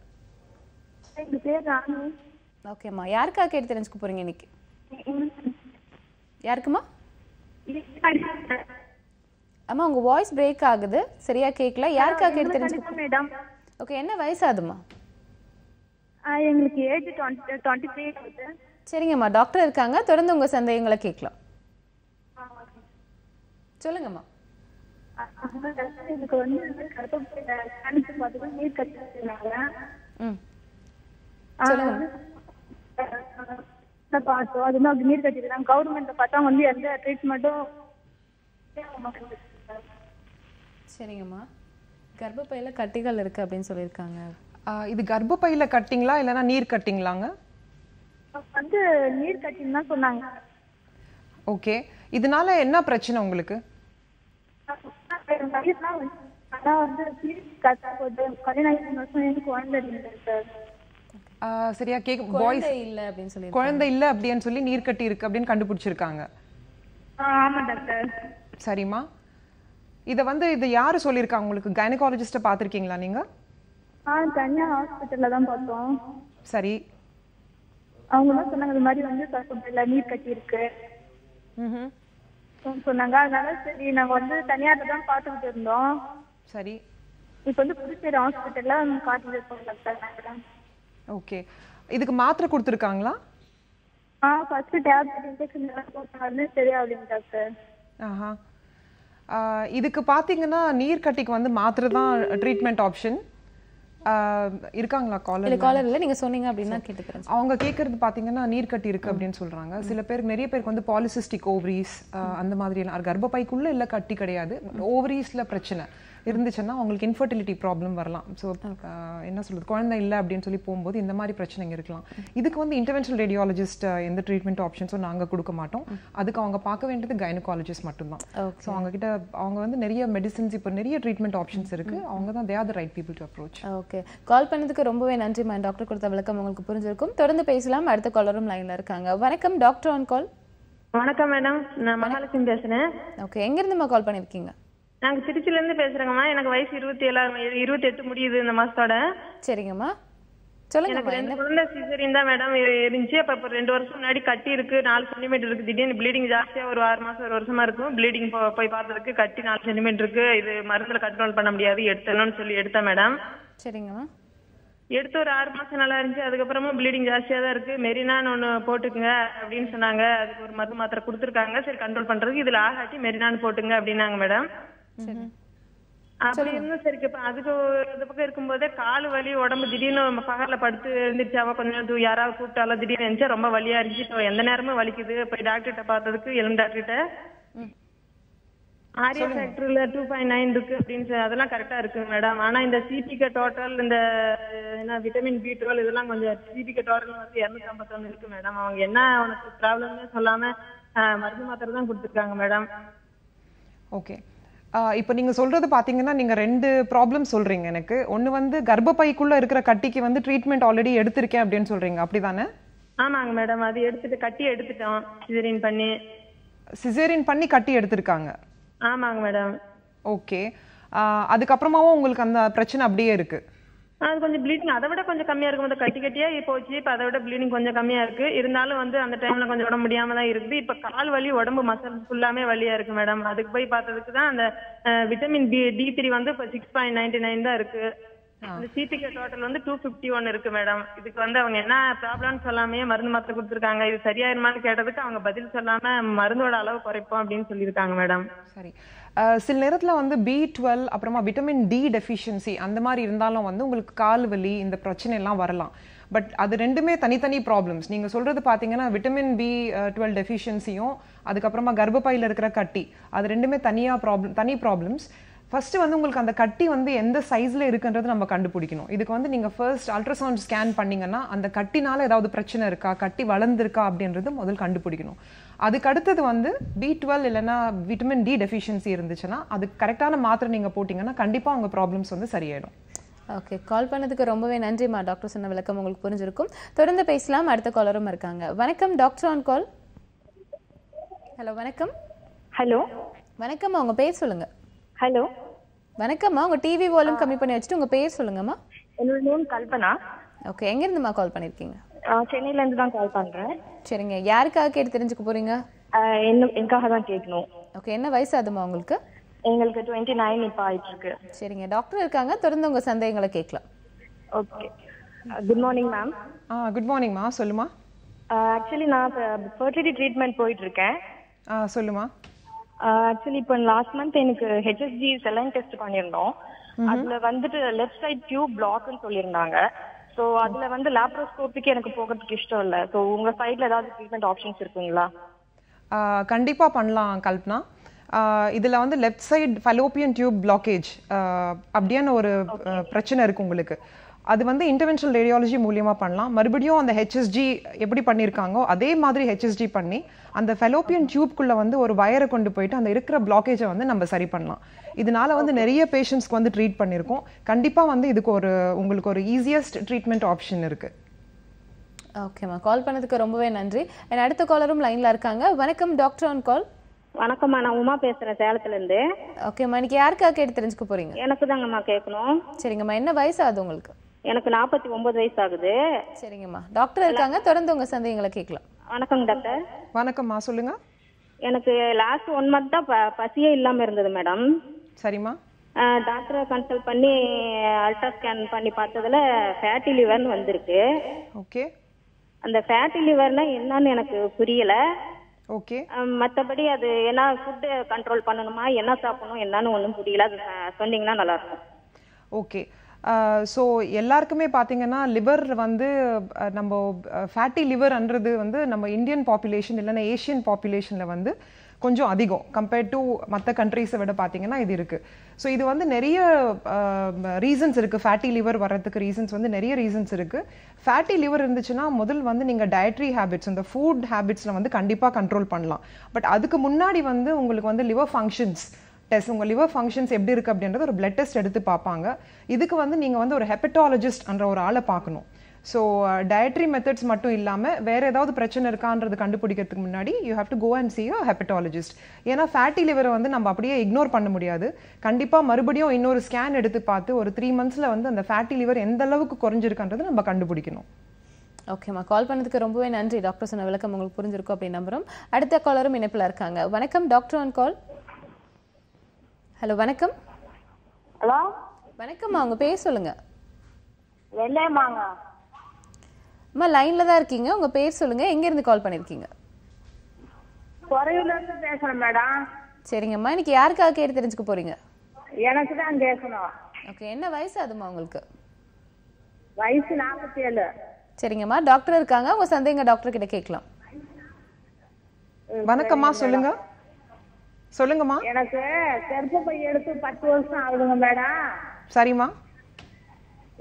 ஓகேம்மா, யாருக்கா கேட்டு தெரிஞ்சுக்க போறீங்க இன்னைக்கு? யாருக்குமா? அம்மா, உங்க வாய்ஸ் பிரேக் ஆகுது, சரியா கேட்கல. யாருக்கா கேட்டு தெரிஞ்சுக்க? ஓகே, என்ன வயசு ஆகுதுமா? எங்களுக்கு ஏஜ் 23 ஆகுது. சரிங்கம்மா, டாக்டர் இருக்காங்க, தொடர்ந்து உங்க சந்தேகங்களை கேட்கலாம். சொல்லுங்கம்மா. எனக்கு வந்து கர்ப்பப்பையில ஸ்கேன் பார்த்து நீர் கட்டினாங்க. பார்த்தோம், அது வந்து நீர் கட்டிருக்காங்க. கவர்மெண்ட்ல பார்த்தா வந்து எந்த ட்ரீட்மெண்ட்டும். சரிங்கம்மா, கர்ப்பப்பையில கட்டிகள் இருக்கு அப்படின்னு சொல்லியிருக்காங்க. இது கர்ப்பப்பையில கட்டிங்களா இல்லைன்னா நீர் கட்டிங்களாங்க? வந்து நீர் கட்டின்னு தான் சொன்னாங்க. ஓகே, இதனால என்ன பிரச்சனை உங்களுக்கு? சரியா கேக்கு வாய்ஸ் இல்ல அப்படின்னு சொல்லி குழந்தை இல்ல அப்படின்னு சொல்லி நீர் கட்டி இருக்கு அப்படின்னு கண்டுபிடிச்சிருக்காங்க. ஆமா டாக்டர். சரிம்மா, இது யாரு சொல்லிருக்காங்க உங்களுக்கு? கைனகாலஜிஸ்ட பாத்திருக்கீங்களா நீங்க? தனியா ஹாஸ்பிடல்ல தான் பார்த்தோம். சரி, அவங்க தான் சொன்னாங்க இந்த மாதிரி வந்து கர்ப்பப்பையில நீர் கட்டி இருக்கு சொன்னாங்க. அதனால சரி நாங்க வந்து தனியார்ல தான் பார்த்துக்கிட்டு இருந்தோம். சரி, இப்ப வந்து புதுச்சேரி ஹாஸ்பிட்டல்ல காட்டிட்டு இருக்கோம் டாக்டர். ஓகே, இதுக்கு மாத்திரை கொடுத்துருக்காங்களா? ஃபர்ஸ்ட் டேப்லெட் இன்ஜெக்ஷன் எல்லாம் போட்டாங்க, சரியாகலைங்க டாக்டர். ஆஹா, இதுக்கு பாத்தீங்கன்னா நீர் கட்டிக்கு வந்து மாத்திரை தான் ட்ரீட்மெண்ட் ஆப்ஷன். இருக்காங்களா காலர்? இல்ல, நீங்க சொன்னீங்க அப்படின்னா கேட்டுக்கிறேன். அவங்க கேக்குறது பாத்தீங்கன்னா நீர் கட்டி இருக்கு அப்படின்னு சொல்றாங்க. சில பேர், நிறைய பேருக்கு வந்து பாலிசிஸ்டிக் ஓவரிஸ் அந்த மாதிரி எல்லாம், கர்ப்பப்பைக்குள்ள இல்ல கட்டி கிடையாது, ஓவரிஸ்ல பிரச்சனை இருந்துச்சுன்னா அவங்களுக்கு இன்ஃபர்டிலிட்டி ப்ராப்ளம் வரலாம். ஸோ என்ன சொல்றது, குழந்தை இல்லை அப்படின்னு சொல்லி போகும்போது இந்த மாதிரி பிரச்சனைங்க இருக்கலாம். இதுக்கு வந்து இன்டர்வென்ஷனல் ரேடியாலஜிஸ்ட் எந்த ட்ரீட்மெண்ட் ஆப்ஷன்ஸும் நாங்கள் கொடுக்க மாட்டோம். அதுக்கு அவங்க பார்க்க வேண்டியது கைனகாலஜிஸ்ட் மட்டும்தான். ஸோ அவங்க வந்து நிறைய மெடிசன்ஸ், இப்போ நிறைய ட்ரீட்மெண்ட் ஆப்ஷன்ஸ் இருக்கு. அவங்க தான் they are the right people to approach. Okay, call பண்ணதுக்கு ரொம்பவே நன்றி மேம். டாக்டர் கொடுத்த விளக்கம் உங்களுக்கு புரிஞ்சிருக்கும். தொடர்ந்து பேசலாம். அடுத்த காலரும் லைன்ல இருக்காங்க. வணக்கம், டாக்டர் ஆன் கால். வணக்கம் மேடம், நான் மகாலட்சுமி பேசுறேன். ஓகே, எங்க இருந்துமா கால் பண்ணிருக்கீங்க? நாங்க திருச்சில இருந்து பேசுறேங்கம்மா. எனக்கு வயசு 28 முடியுது இந்த மாசத்தோட. சரிங்கம்மா, சொல்லுங்க. எனக்கு 2 குழந்தை சிசேரியன் தான் மேடம் இருந்துச்சு. அப்ப 2 வருஷம் முன்னாடி கட்டி இருக்கு, 4 சென்டிமீட்டர் இருக்கு. திடீர்னு ப்ளீடிங் ஜாஸ்தியா ஒரு 6 மாசம் 1 வருஷமா இருக்கும். ப்ளீடிங் போய் பார்த்ததுக்கு கட்டி 4 சென்டிமீட்டர் இருக்கு, இது மருந்துல கண்ட்ரோல் பண்ண முடியாது, எடுத்தணும்னு சொல்லி எடுத்தேன் மேடம். சரிங்கம்மா. எடுத்து ஒரு 6 மாசம் நல்லா இருந்துச்சு. அதுக்கப்புறமா ப்ளீடிங் ஜாஸ்தியா தான் இருக்கு, மெரினான்னு ஒண்ணு போட்டுக்குங்க அப்படின்னு சொன்னாங்க. அதுக்கு ஒரு மருந்து மாத்திரை கொடுத்துருக்காங்க. சரி கண்ட்ரோல் பண்றதுக்கு இதுல ஆகாட்டி மெரினான்னு போட்டுங்க அப்படின்னாங்க மேடம். அப்படி இருந்தும் சரி இப்ப அதுக்கு இந்த பக்கம் இருக்கும்போதே கால் வலி, உடம்பு திடீர்னு பகல்ல படுத்து எழுந்திரிச்சாவா கொஞ்சம் நேரம் யாராவது கூப்பிட்டாலும் திடீர்னு இருந்துச்சா ரொம்ப வலியா இருந்துச்சு. இப்போ எந்த நேரமும் வலிக்குது. போய் டாக்டர்கிட்ட பார்த்ததுக்கு எலும்பு டாக்டர்கிட்ட ஆரியா ஃபேக்டரியில 2.9 இருக்கு அப்படின்னு அதெல்லாம் கரெக்டா இருக்கு மேடம். ஆனா இந்த சிபிகே டோட்டல் இந்த என்ன விட்டமின் B12 இதெல்லாம் கொஞ்சம் சிபிகே டோட்டல் வந்து 251 இருக்கு மேடம். அவங்க என்ன உனக்கு ப்ராப்ளம்னு சொல்லாம மருந்து மாத்திரை தான் கொடுத்துருக்காங்க மேடம். ஓகே, இப்போ நீங்க சொல்றது பாத்தீங்கன்னா நீங்க 2 ப்ராப்ளம் சொல்றீங்க எனக்கு. ஒன்னு வந்து கர்ப்பப்பைக்குள்ள இருக்கிற கட்டிக்கு வந்து ட்ரீட்மெண்ட் ஆல்ரெடி எடுத்திருக்கேன் அப்படின்னு சொல்றீங்க, அப்படிதானே? ஆமாங்க மேடம், அது கட்டி எடுத்துட்டோம் சிசேரியன் பண்ணி கட்டி எடுத்திருக்காங்க. ஆமாங்க மேடம். ஓகே, அதுக்கப்புறமாவும் உங்களுக்கு அந்த பிரச்சனை அப்படியே இருக்கு? அது கொஞ்சம் ப்ளீடிங் அதை விட கொஞ்சம் கம்மியா இருக்கும். கட்டி கட்டியா போச்சு. இப்ப அதை விட ப்ளீடிங் கொஞ்சம் கம்மியா இருக்கு. இருந்தாலும் வந்து அந்த டைம்ல கொஞ்சம் உடம்பு முடியாம தான் இருக்குது. இப்ப கால் வலி, உடம்பு மசில் ஃபுல்லாமே வலியா இருக்கு மேடம். அதுக்கு போய் பார்த்ததுக்கு தான் அந்த விட்டமின் D3 வந்து இப்ப 6.99 தான் இருக்கு. அந்த சிபிகே டோட்டல் வந்து 251 இருக்கு மேடம். இதுக்கு வந்து அவங்க என்ன ப்ராப்ளம்னு சொல்லாமே மருந்து மாத்திரை கொடுத்துருக்காங்க. இது சரியாயிருமான்னு கேட்டதுக்கு அவங்க பதில் சொல்லாம மருந்தோட அளவு குறைப்போம் அப்படின்னு சொல்லியிருக்காங்க மேடம். சரி, சில நேரத்தில் வந்து B12 அப்புறமா விட்டமின் D டெஃபிஷியன்சி அந்த மாதிரி இருந்தாலும் வந்து உங்களுக்கு கால் வலி இந்த பிரச்சனை எல்லாம் வரலாம். பட் அது ரெண்டுமே தனித்தனி ப்ராப்ளம்ஸ். நீங்க சொல்றது பாத்தீங்கன்னா விட்டமின் B12 டெஃபிஷியன்சியும் அதுக்கப்புறமா கர்ப்பப்பையில இருக்கிற கட்டி, அது ரெண்டுமே தனி ப்ராப்ளம்ஸ். ஃபர்ஸ்ட் வந்து உங்களுக்கு அந்த கட்டி வந்து எந்த சைஸ்ல இருக்குன்றது நம்ம கண்டுபிடிக்கணும். இதுக்கு வந்து நீங்க ஃபர்ஸ்ட் அல்ட்ராசவுண்ட் ஸ்கேன் பண்ணீங்கன்னா அந்த கட்டினால ஏதாவது பிரச்சனை இருக்கா, கட்டி வளர்ந்துருக்கா அப்படின்றது முதல் கண்டுபிடிக்கணும். அதுக்கு அடுத்தது வந்து B12 இல்லைன்னா விட்டமின் D டெஃபிஷியன்சி இருந்துச்சுன்னா அதுக்கு கரெக்டான மாத்திரை நீங்க போட்டீங்கன்னா கண்டிப்பா உங்க ப்ராப்ளம்ஸ் வந்து சரியாயிடும். ஓகே, கால் பண்ணதுக்கு ரொம்பவே நன்றிமா. டாக்டர் சொன்ன விளக்கம் உங்களுக்கு புரிஞ்சிருக்கும். தொடர்ந்து பேசலாம். அடுத்த காலரும் இருக்காங்க. வணக்கம், டாக்டர் ஆன் கால். ஹலோ, வணக்கம். ஹலோ, வணக்கம்மா, உங்க பேர் சொல்லுங்க. ஹலோ, வணக்கம்மா. உங்க டிவி வால்யூம் கம்மி பண்ணி வச்சுட்டு உங்க பேர் சொல்லுங்கம்மா. என்னோட நேம் கல்பனா. ஓகே, எங்க இருந்துமா கால் பண்ணிருக்கீங்க? சென்னையில இருந்து தான் கால் பண்றேன். சரிங்க, யாருக்காக கேட்டு தெரிஞ்சுக்க போறீங்க? எனக்காக தான் கேட்கணும். ஓகே, என்ன வயசு ஆகுதுமா உங்களுக்கு? எங்களுக்கு 29 இப்ப ஆயிட்டு இருக்கு. சரிங்க, டாக்டர் இருக்காங்க, தொடர்ந்து உங்க சந்தேகங்களை கேட்கலாம். Okay, good morning ma'am. Good மார்னிங்மா, சொல்லுமா. ஆக்சுவலி நான் ஃபர்டிலிட்டி ட்ரீட்மெண்ட் போயிட்டு இருக்கேன். சொல்லுமா. ஆக்சுவலி இப்போ லாஸ்ட் மந்த் எனக்கு HSG செலைன் டெஸ்ட் பண்ணியிருந்தோம். அதுல வந்துட்டு லெஃப்ட் சைட் டியூப் பிளாக்னு சொல்லியிருந்தாங்க. ஸோ அதுல வந்து லேப்ரோஸ்கோபிக்கு எனக்கு போகிறதுக்கு இஷ்டம் இல்லை. ஸோ உங்க சைட்ல ஏதாவது ட்ரீட்மெண்ட் ஆப்ஷன்ஸ் இருக்குங்களா? கண்டிப்பா பண்ணலாம் கல்பனா. இதுல வந்து left side fallopian tube blockage அப்படியான ஒரு பிரச்சனை இருக்கு உங்களுக்கு. அது வந்து இன்டர்வென்ஷனல் ரேடியாலஜி மூலியமா பண்ணலாம். மறுபடியும் அந்த HSG எப்படி பண்ணியிருக்காங்கோ அதே மாதிரி HSG பண்ணி அந்த ஃபெலோப்பியன் டியூப்குள்ள வந்து ஒரு வயரை கொண்டு போயிட்டு அந்த இருக்கிற பிளாக்கேஜை வந்து நம்ம சரி பண்ணலாம். இதனால வந்து நிறைய பேஷண்ட்ஸ்க்கு வந்து ட்ரீட் பண்ணியிருக்கோம். கண்டிப்பா வந்து இதுக்கு உங்களுக்கு ஒரு ஈஸியஸ்ட் ட்ரீட்மெண்ட் ஆப்ஷன் இருக்கு. ஓகேம்மா, கால் பண்ணதுக்கு ரொம்பவே நன்றி. அடுத்த காலரும் லைன்ல இருக்காங்க. வணக்கம், டாக்டர் ஆன் கால். வணக்கம்மா, நான் உமா பேசுறேன் சேலத்துல இருந்து. ஓகேம்மா, இன்னைக்கு யாருக்காக கேட்டு தெரிஞ்சுக்க போறீங்க? எனக்கு தாங்கம்மா கேட்கணும். சரிங்கம்மா, என்ன வயசு ஆகுது உங்களுக்கு? எனக்கு 49 வயசு ஆகுது. சரிங்கம்மா, டாக்டர் இருக்காங்க, தொடர்ந்து உங்க சந்தேகங்களை கேட்கலாம். வணக்கம் டாக்டர். வணக்கம்மா, சொல்லுங்க. எனக்கு லாஸ்ட் 1 மந்த் தான் பசியே இல்லாம இருந்தது மேடம். சரிம்மா. டாக்டரை கன்சல்ட் பண்ணி அல்ட்ரா ஸ்கேன் பண்ணி பார்த்ததுல ஃபேட்டி லிவர்னு வந்திருக்கு. ஓகே. அந்த ஃபேட்டி லிவர்னா என்னன்னு எனக்கு புரியல. ஓகே. மற்றபடி அது என்ன ஃபுட்டு கண்ட்ரோல் பண்ணணுமா, என்ன சாப்பிடணும் என்னன்னு ஒன்றும் புரியல. அது சொன்னீங்கன்னா நல்லா இருக்கும். ஓகே. ஸோ எல்லாருக்குமே பார்த்தீங்கன்னா லிவர் வந்து நம்ம ஃபேட்டி லிவர்ன்றது வந்து நம்ம இந்தியன் பாப்புலேஷன் இல்லைன்னா ஏஷியன் பாப்புலேஷனில் வந்து கொஞ்சம் அதிகம் கம்பேர்ட் டு மற்ற கண்ட்ரீஸை விட பார்த்தீங்கன்னா இது இருக்குது. ஸோ இது வந்து நிறைய ரீசன்ஸ் இருக்குது. ஃபேட்டி லிவர் வர்றதுக்கு ரீசன்ஸ் வந்து நிறைய ரீசன்ஸ் இருக்குது. ஃபேட்டி லிவர் இருந்துச்சுன்னா முதல் வந்து நீங்கள் டயட்ரி ஹேபிட்ஸ் இந்த ஃபுட் ஹேபிட்ஸில் வந்து கண்டிப்பாக கண்ட்ரோல் பண்ணலாம். பட் அதுக்கு முன்னாடி வந்து உங்களுக்கு வந்து லிவர் ஃபங்க்ஷன்ஸ் டெஸ்ட், உங்கள் லிவர் ஃபங்க்ஷன்ஸ் எப்படி இருக்குது அப்படின்றது ஒரு பிளட் டெஸ்ட் எடுத்து பார்ப்பாங்க. இதுக்கு வந்து நீங்கள் வந்து ஒரு ஹெப்படாலஜிஸ்ட் என்ற ஒரு ஆளை பார்க்கணும். ஸோ டயட்ரி மெத்தட்ஸ் மட்டும் இல்லாமல் வேறு ஏதாவது பிரச்சனை இருக்கான்றது கண்டுபிடிக்கிறதுக்கு முன்னாடி you have to go and see a hepatologist. ஏன்னா ஃபேட்டி லிவரை வந்து நம்ம அப்படியே இக்னோர் பண்ண முடியாது. கண்டிப்பாக மறுபடியும் இன்னொரு ஸ்கேன் எடுத்து பார்த்து ஒரு 3 months வந்து அந்த ஃபேட்டி லிவர் எந்த அளவுக்கு குறைஞ்சிருக்குன்றது நம்ம கண்டுபிடிக்கணும். ஓகேம்மா, கால் பண்ணதுக்கு ரொம்பவே நன்றி. டாக்டர் சொன்ன விளக்கம் உங்களுக்கு புரிஞ்சிருக்கும் அப்படின்னு நம்புறோம். அடுத்த காலரும் இணைப்பில் இருக்காங்க. வணக்கம், டாக்டர் ஆன் கால். ஹலோ, வணக்கம். ஹலோ, வணக்கம்மா, உங்க பேர் சொல்லுங்க. வெள்ளையம்மாங்க. அம்மா லைன்ல தான் இருக்கீங்க, உங்க பேர் சொல்லுங்க, எங்க இருந்து கால் பண்ணிருக்கீங்க? குறையில இருந்து பேசுறேன் மேடம். சரிங்கம்மா, இன்னைக்கு யாருக்காக கேட்டு தெரிஞ்சுக்க போறீங்க? எனக்கு தான் கேட்கணும். ஓகே, என்ன வயசு ஆகுதுமா உங்களுக்கு? வயசு 47. சரிங்கம்மா, டாக்டர் இருக்காங்க, உங்க சந்தேகம் டாக்டர் கிட்ட கேட்கலாம். வணக்கம்மா, சொல்லுங்க. சொல்லுங்கம்மா. எனக்கு கர்ப்பப்பை எடுத்து 10 வருஷம் ஆகுதுங்க மேடம். சரிம்மா.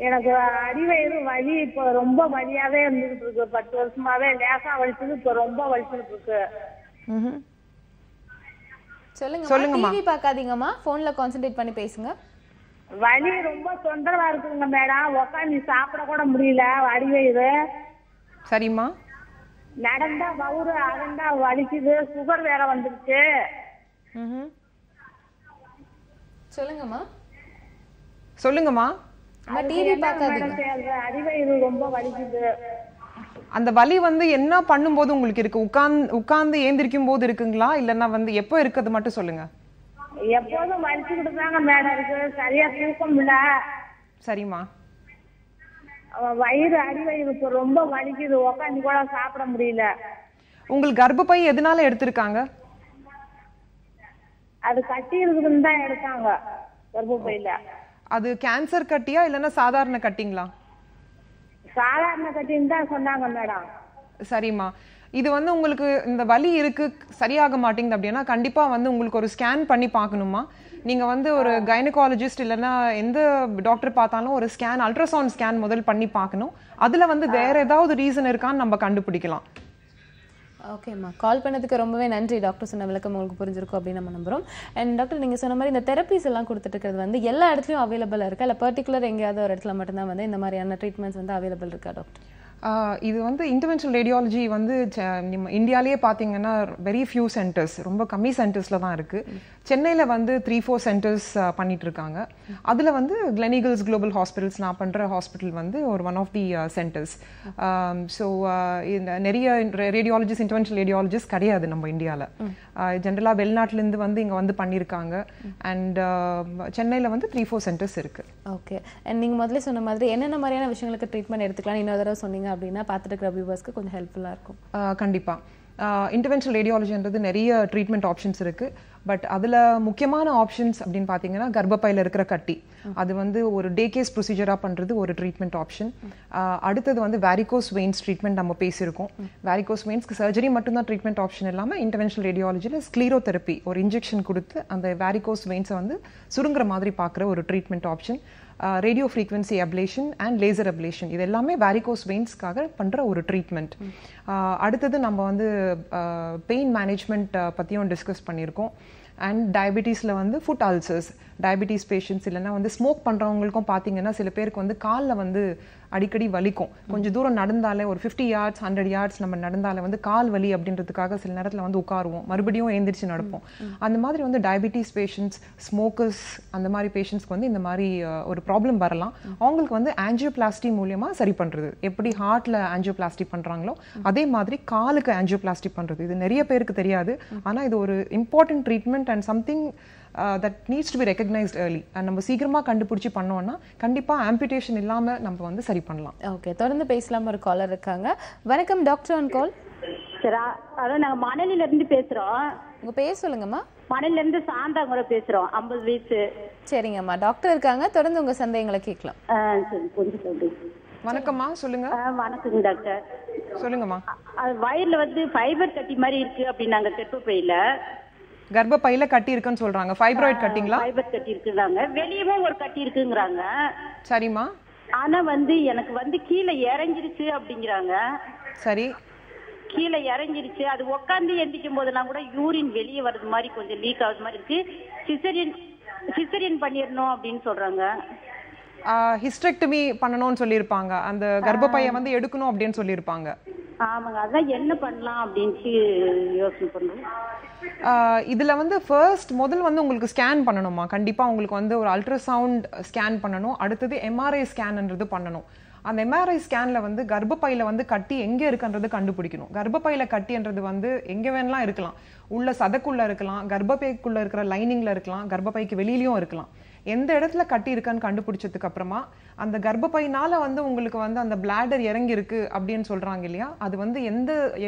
எனக்கு அடிவயிறு வலி இப்ப ரொம்ப வலியாவே இருந்துட்டு இருக்கு. 10 வருஷமாவே லேசா வலிச்சது இப்ப ரொம்ப வலிச்சுட்டு இருக்கு. சொல்லுங்கம்மா. டிவி பார்க்காதீங்கம்மா, போன்ல கான்சென்ட்ரேட் பண்ணி பேசுங்க. வலி ரொம்ப தொந்தரவா இருக்குங்க மேடம். உட்காந்து சாப்பிட கூட முடியல. அடிவயிறு. சரிம்மா. நடந்தா வவுறு அடந்தா வலிக்குது. சுகர் வேற வந்துருச்சு. சொல்லுங்கம்மா. சொல்லுங்கம்மா. டிவி பார்க்காதீங்க. அடிவயிறு ரொம்ப வலிக்குது. அந்த வலி வந்து என்ன பண்ணும்போது உங்களுக்கு இருக்கு? உட்கார்ந்து ஏந்திரிக்கும் போது இருக்குங்களா, இல்லன்னா வந்து எப்போ இருக்குது மட்டும் சொல்லுங்க. எப்போதும் வலிச்சுக்கிட்டு தாங்க மேடம் இருக்கு. சரியா தூக்கம் இல்ல. சரிம்மா. வயிறு அடிவயிறு இப்ப ரொம்ப வலிக்குது. உட்காந்து கூட சாப்பிட முடியல. உங்களுக்கு கர்ப்பப்பை எதனால எடுத்திருக்காங்க? அது கட்டி இருக்குதுன்னு தான் எடுத்தாங்க கர்ப்பப்பையில. அது கேன்சர் கட்டியா இல்லன்னா சாதாரண கட்டிங்களா? சாதாரண கட்டின்னு தான் சொன்னாங்க மேடம். சரிம்மா. இது வந்து உங்களுக்கு இந்த வலி இருக்கு சரியாக மாட்டேங்குது அப்படின்னா கண்டிப்பா வந்து உங்களுக்கு ஒரு ஸ்கேன் பண்ணி பார்க்கணுமா. நீங்க வந்து ஒரு கைனகாலஜிஸ்ட் இல்லைன்னா எந்த டாக்டர் பார்த்தாலும் ஒரு ஸ்கேன், அல்ட்ராசவுண்ட் ஸ்கேன் முதல் பண்ணி பார்க்கணும். அதுல வந்து வேற ஏதாவது ரீசன் இருக்கான்னு நம்ம கண்டுபிடிக்கலாம். ஓகேம்மா, கால் பண்ணதுக்கு ரொம்பவே நன்றி. டாக்டர் சொன்ன விளக்கம் உங்களுக்கு புரிஞ்சிருக்கும் அப்படின்னு நம்ம நம்புறோம். அண்ட் டாக்டர், நீங்கள் சொன்ன மாதிரி இந்த தெரப்பிஸ் எல்லாம் கொடுத்துட்டு இருக்கிறது வந்து எல்லா இடத்துலையும் அவைலபிளாக இருக்கா, இல்லை பர்டிகுலர் எங்கேயாவது ஒரு இடத்துல மட்டும்தான் வந்து இந்த மாதிரியான ட்ரீட்மெண்ட்ஸ் வந்து அவைலபிள் இருக்கா டாக்டர்? இது வந்து இன்டர்வென்ஷனல் ரேடியாலஜி வந்து நம்ம இந்தியாவிலேயே பார்த்தீங்கன்னா வெரி ஃபியூ சென்டர்ஸ், ரொம்ப கம்மி சென்டர்ஸில் தான் இருக்குது. சென்னையில் வந்து 3-4 சென்டர்ஸ் பண்ணிட்டு இருக்காங்க. அதில் வந்து கிளெனிகல்ஸ் குளோபல் ஹாஸ்பிட்டல்ஸ், நான் பண்ணுற ஹாஸ்பிட்டல் வந்து ஒரு one of the centres. So நிறைய ரேடியாலஜிஸ்ட், இன்டர்வென்ஷனல் ரேடியாலஜிஸ்ட் கிடையாது நம்ம இந்தியாவில். ஜென்ரலாக வெளிநாட்டிலேருந்து வந்து இங்கே வந்து பண்ணியிருக்காங்க. அண்ட் சென்னையில் வந்து 3-4 சென்டர்ஸ் இருக்குது. ஓகே. அண்ட் நீங்கள் முதல்ல சொன்ன மாதிரி என்னென்ன மாதிரியான விஷயங்களுக்கு ட்ரீட்மெண்ட் எடுத்துக்கலாம் இன்னொரு தடவை சொன்னீங்க அப்படின்னா பார்த்துட்டு இருக்கிற வியூவர்ஸ்க்கு கொஞ்சம் ஹெல்ப்ஃபுல்லாக இருக்கும். கண்டிப்பாக. இன்டர்வென்ஷனல் ரேடியாலஜின்றது நிறைய ட்ரீட்மெண்ட் ஆப்ஷன்ஸ் இருக்குது. பட் அதில் முக்கியமான ஆப்ஷன்ஸ் அப்படின்னு பார்த்தீங்கன்னா கர்ப்பப்பையில் இருக்கிற கட்டி, அது வந்து ஒரு டே கேஸ் ப்ரொசீஜராக பண்ணுறது ஒரு ட்ரீட்மெண்ட் ஆப்ஷன். அடுத்தது வந்து வேரிகோஸ் வெயின்ஸ் ட்ரீட்மெண்ட் நம்ம பேசியிருக்கோம். வேரிகோஸ் வெயின்ஸ்க்கு சர்ஜரி மட்டும்தான் ட்ரீட்மெண்ட் ஆப்ஷன் இல்லாமல் இன்டர்வென்ஷனல் ரேடியாலஜியில் ஸ்க்ளீரோதெரப்பி, ஒரு இன்ஜெக்ஷன் கொடுத்து அந்த வேரிகோஸ் வெயின்ஸை வந்து சுருங்குற மாதிரி பார்க்குற ஒரு treatment option. Radio frequency ablation and laser ablation, இது எல்லாமே வேரிகோஸ் வெயின்ஸ்க்காக பண்ணுற ஒரு ட்ரீட்மெண்ட். அடுத்தது நம்ம வந்து பெயின் மேனேஜ்மெண்ட் பற்றியும் டிஸ்கஸ் பண்ணியிருக்கோம். அண்ட் டயபிட்டிஸில் வந்து ஃபுட் அல்சர்ஸ், டயபிட்டிஸ் பேஷண்ட்ஸ் இல்லைன்னா வந்து ஸ்மோக் பண்ணுறவங்களுக்கும் பார்த்தீங்கன்னா சில பேருக்கு வந்து காலில் வந்து அடிக்கடி வலிக்கும். கொஞ்சம் தூரம் நடந்தாலே ஒரு 50 yards 100 yards நம்ம நடந்தாலே வந்து கால் வலி அப்படின்றதுக்காக சில நேரத்தில் வந்து உட்காருவோம், மறுபடியும் எழுந்திரிச்சு நடப்போம். அந்த மாதிரி வந்து டயபிட்டிஸ் பேஷண்ட்ஸ், ஸ்மோக்கர்ஸ், அந்த மாதிரி பேஷண்ட்ஸ்க்கு வந்து இந்த மாதிரி ஒரு ப்ராப்ளம் வரலாம். அவங்களுக்கு வந்து ஆஞ்சியோபிளாஸ்டி மூலியமாக சரி பண்ணுறது, எப்படி ஹார்ட்டில் ஆஞ்சியோபிளாஸ்டி பண்ணுறாங்களோ அதே மாதிரி காலுக்கு ஆஞ்சியோபிளாஸ்டி பண்ணுறது. இது நிறைய பேருக்கு தெரியாது, ஆனால் இது ஒரு important treatment and something that needs to be recognized early. and நம்ம சீக்கிரமா கண்டுபிடிச்சி பண்ணோம்னா கண்டிப்பா ஆம்பியூட்டேஷன் இல்லாம நம்ம வந்து சரி பண்ணலாம். ஓகே, தொடர்ந்து பேசலாம். ஒரு காலர் இருக்காங்க. வணக்கம், டாக்டர் ஆன் கால். சரா, அதான் நாங்க மணலில இருந்து பேசுறோம். உங்க பேர் சொல்லுங்கம்மா. மணலில இருந்து சாந்தாங்குற பேசுறோம். 50 வயசு. சரிங்கம்மா, டாக்டர் இருக்காங்க, தொடர்ந்து உங்க சந்தேகங்களை கேட்கலாம். சரி, கொஞ்சம் சொல்லுங்க. வணக்கம்மா, சொல்லுங்க. வணக்கங்க டாக்டர். சொல்லுங்கம்மா. வயிறுல வந்து ஃபைபர் கட்டி மாதிரி இருக்கு அப்படின்னாங்க கர்ப்பப்பையில. கர்ப்பப்பையில கட்டி இருக்குன்னு சொல்றாங்க. ஃபைப்ராய்ட் கட்டிங்களா? ஃபைபர் கட்டி இருக்குறாங்க. வெளியவே ஒரு கட்டி இருக்குங்கறாங்க. சரிம்மா. ஆனா வந்து எனக்கு வந்து கீழே இறங்கிருச்சு அப்படிங்கறாங்க. சரி. கீழே இறங்கிருச்சு. அது உட்கார்ந்து எந்திக்கும் போதெல்லாம் கூட யூரின் வெளியே வர்றது மாதிரி கொஞ்சம் லீக் ஆகுது மாதிரி இருக்கு. சிசரியன் பண்ணிடணும் அப்படின்னு சொல்றாங்க. ஹிஸ்டெக்டமி பண்ணணும்னு சொல்லியிருப்பாங்க. அந்த கர்ப்பப்பையை வந்து எடுக்கணும் அப்படின்னு சொல்லியிருப்பாங்க. ஆமாங்க, அதான் என்ன பண்ணலாம் அப்படின்னு யோசனை பண்றோம். இதுல வந்து முதல் வந்து உங்களுக்கு ஸ்கேன் பண்ணணுமா? கண்டிப்பா உங்களுக்கு வந்து ஒரு அல்ட்ராசவுண்ட் ஸ்கேன் பண்ணணும். அடுத்தது எம்ஆர்ஐ ஸ்கேன்ன்றது பண்ணணும். அந்த எம்ஆர்ஐ ஸ்கேன்ல வந்து கர்ப்பப்பையில வந்து கட்டி எங்க இருக்குன்றது கண்டுபிடிக்கணும். கர்ப்பப்பையில கட்டின்றது வந்து எங்க வேணாலும் இருக்கலாம். உள்ள சதக்குள்ள இருக்கலாம், கர்ப்பப்பைக்குள்ள இருக்கிற லைனிங்ல இருக்கலாம், கர்ப்பப்பைக்கு வெளியிலயும் இருக்கலாம். எந்த இடத்துல கட்டி இருக்கான்னு கண்டுபிடிச்சதுக்கு அப்புறமா அந்த கர்ப்பப்பையினால வந்து உங்களுக்கு வந்து அந்த பிளாடர் இறங்கி இருக்கு அப்படின்னு சொல்றாங்க இல்லையா, அது வந்து எந்த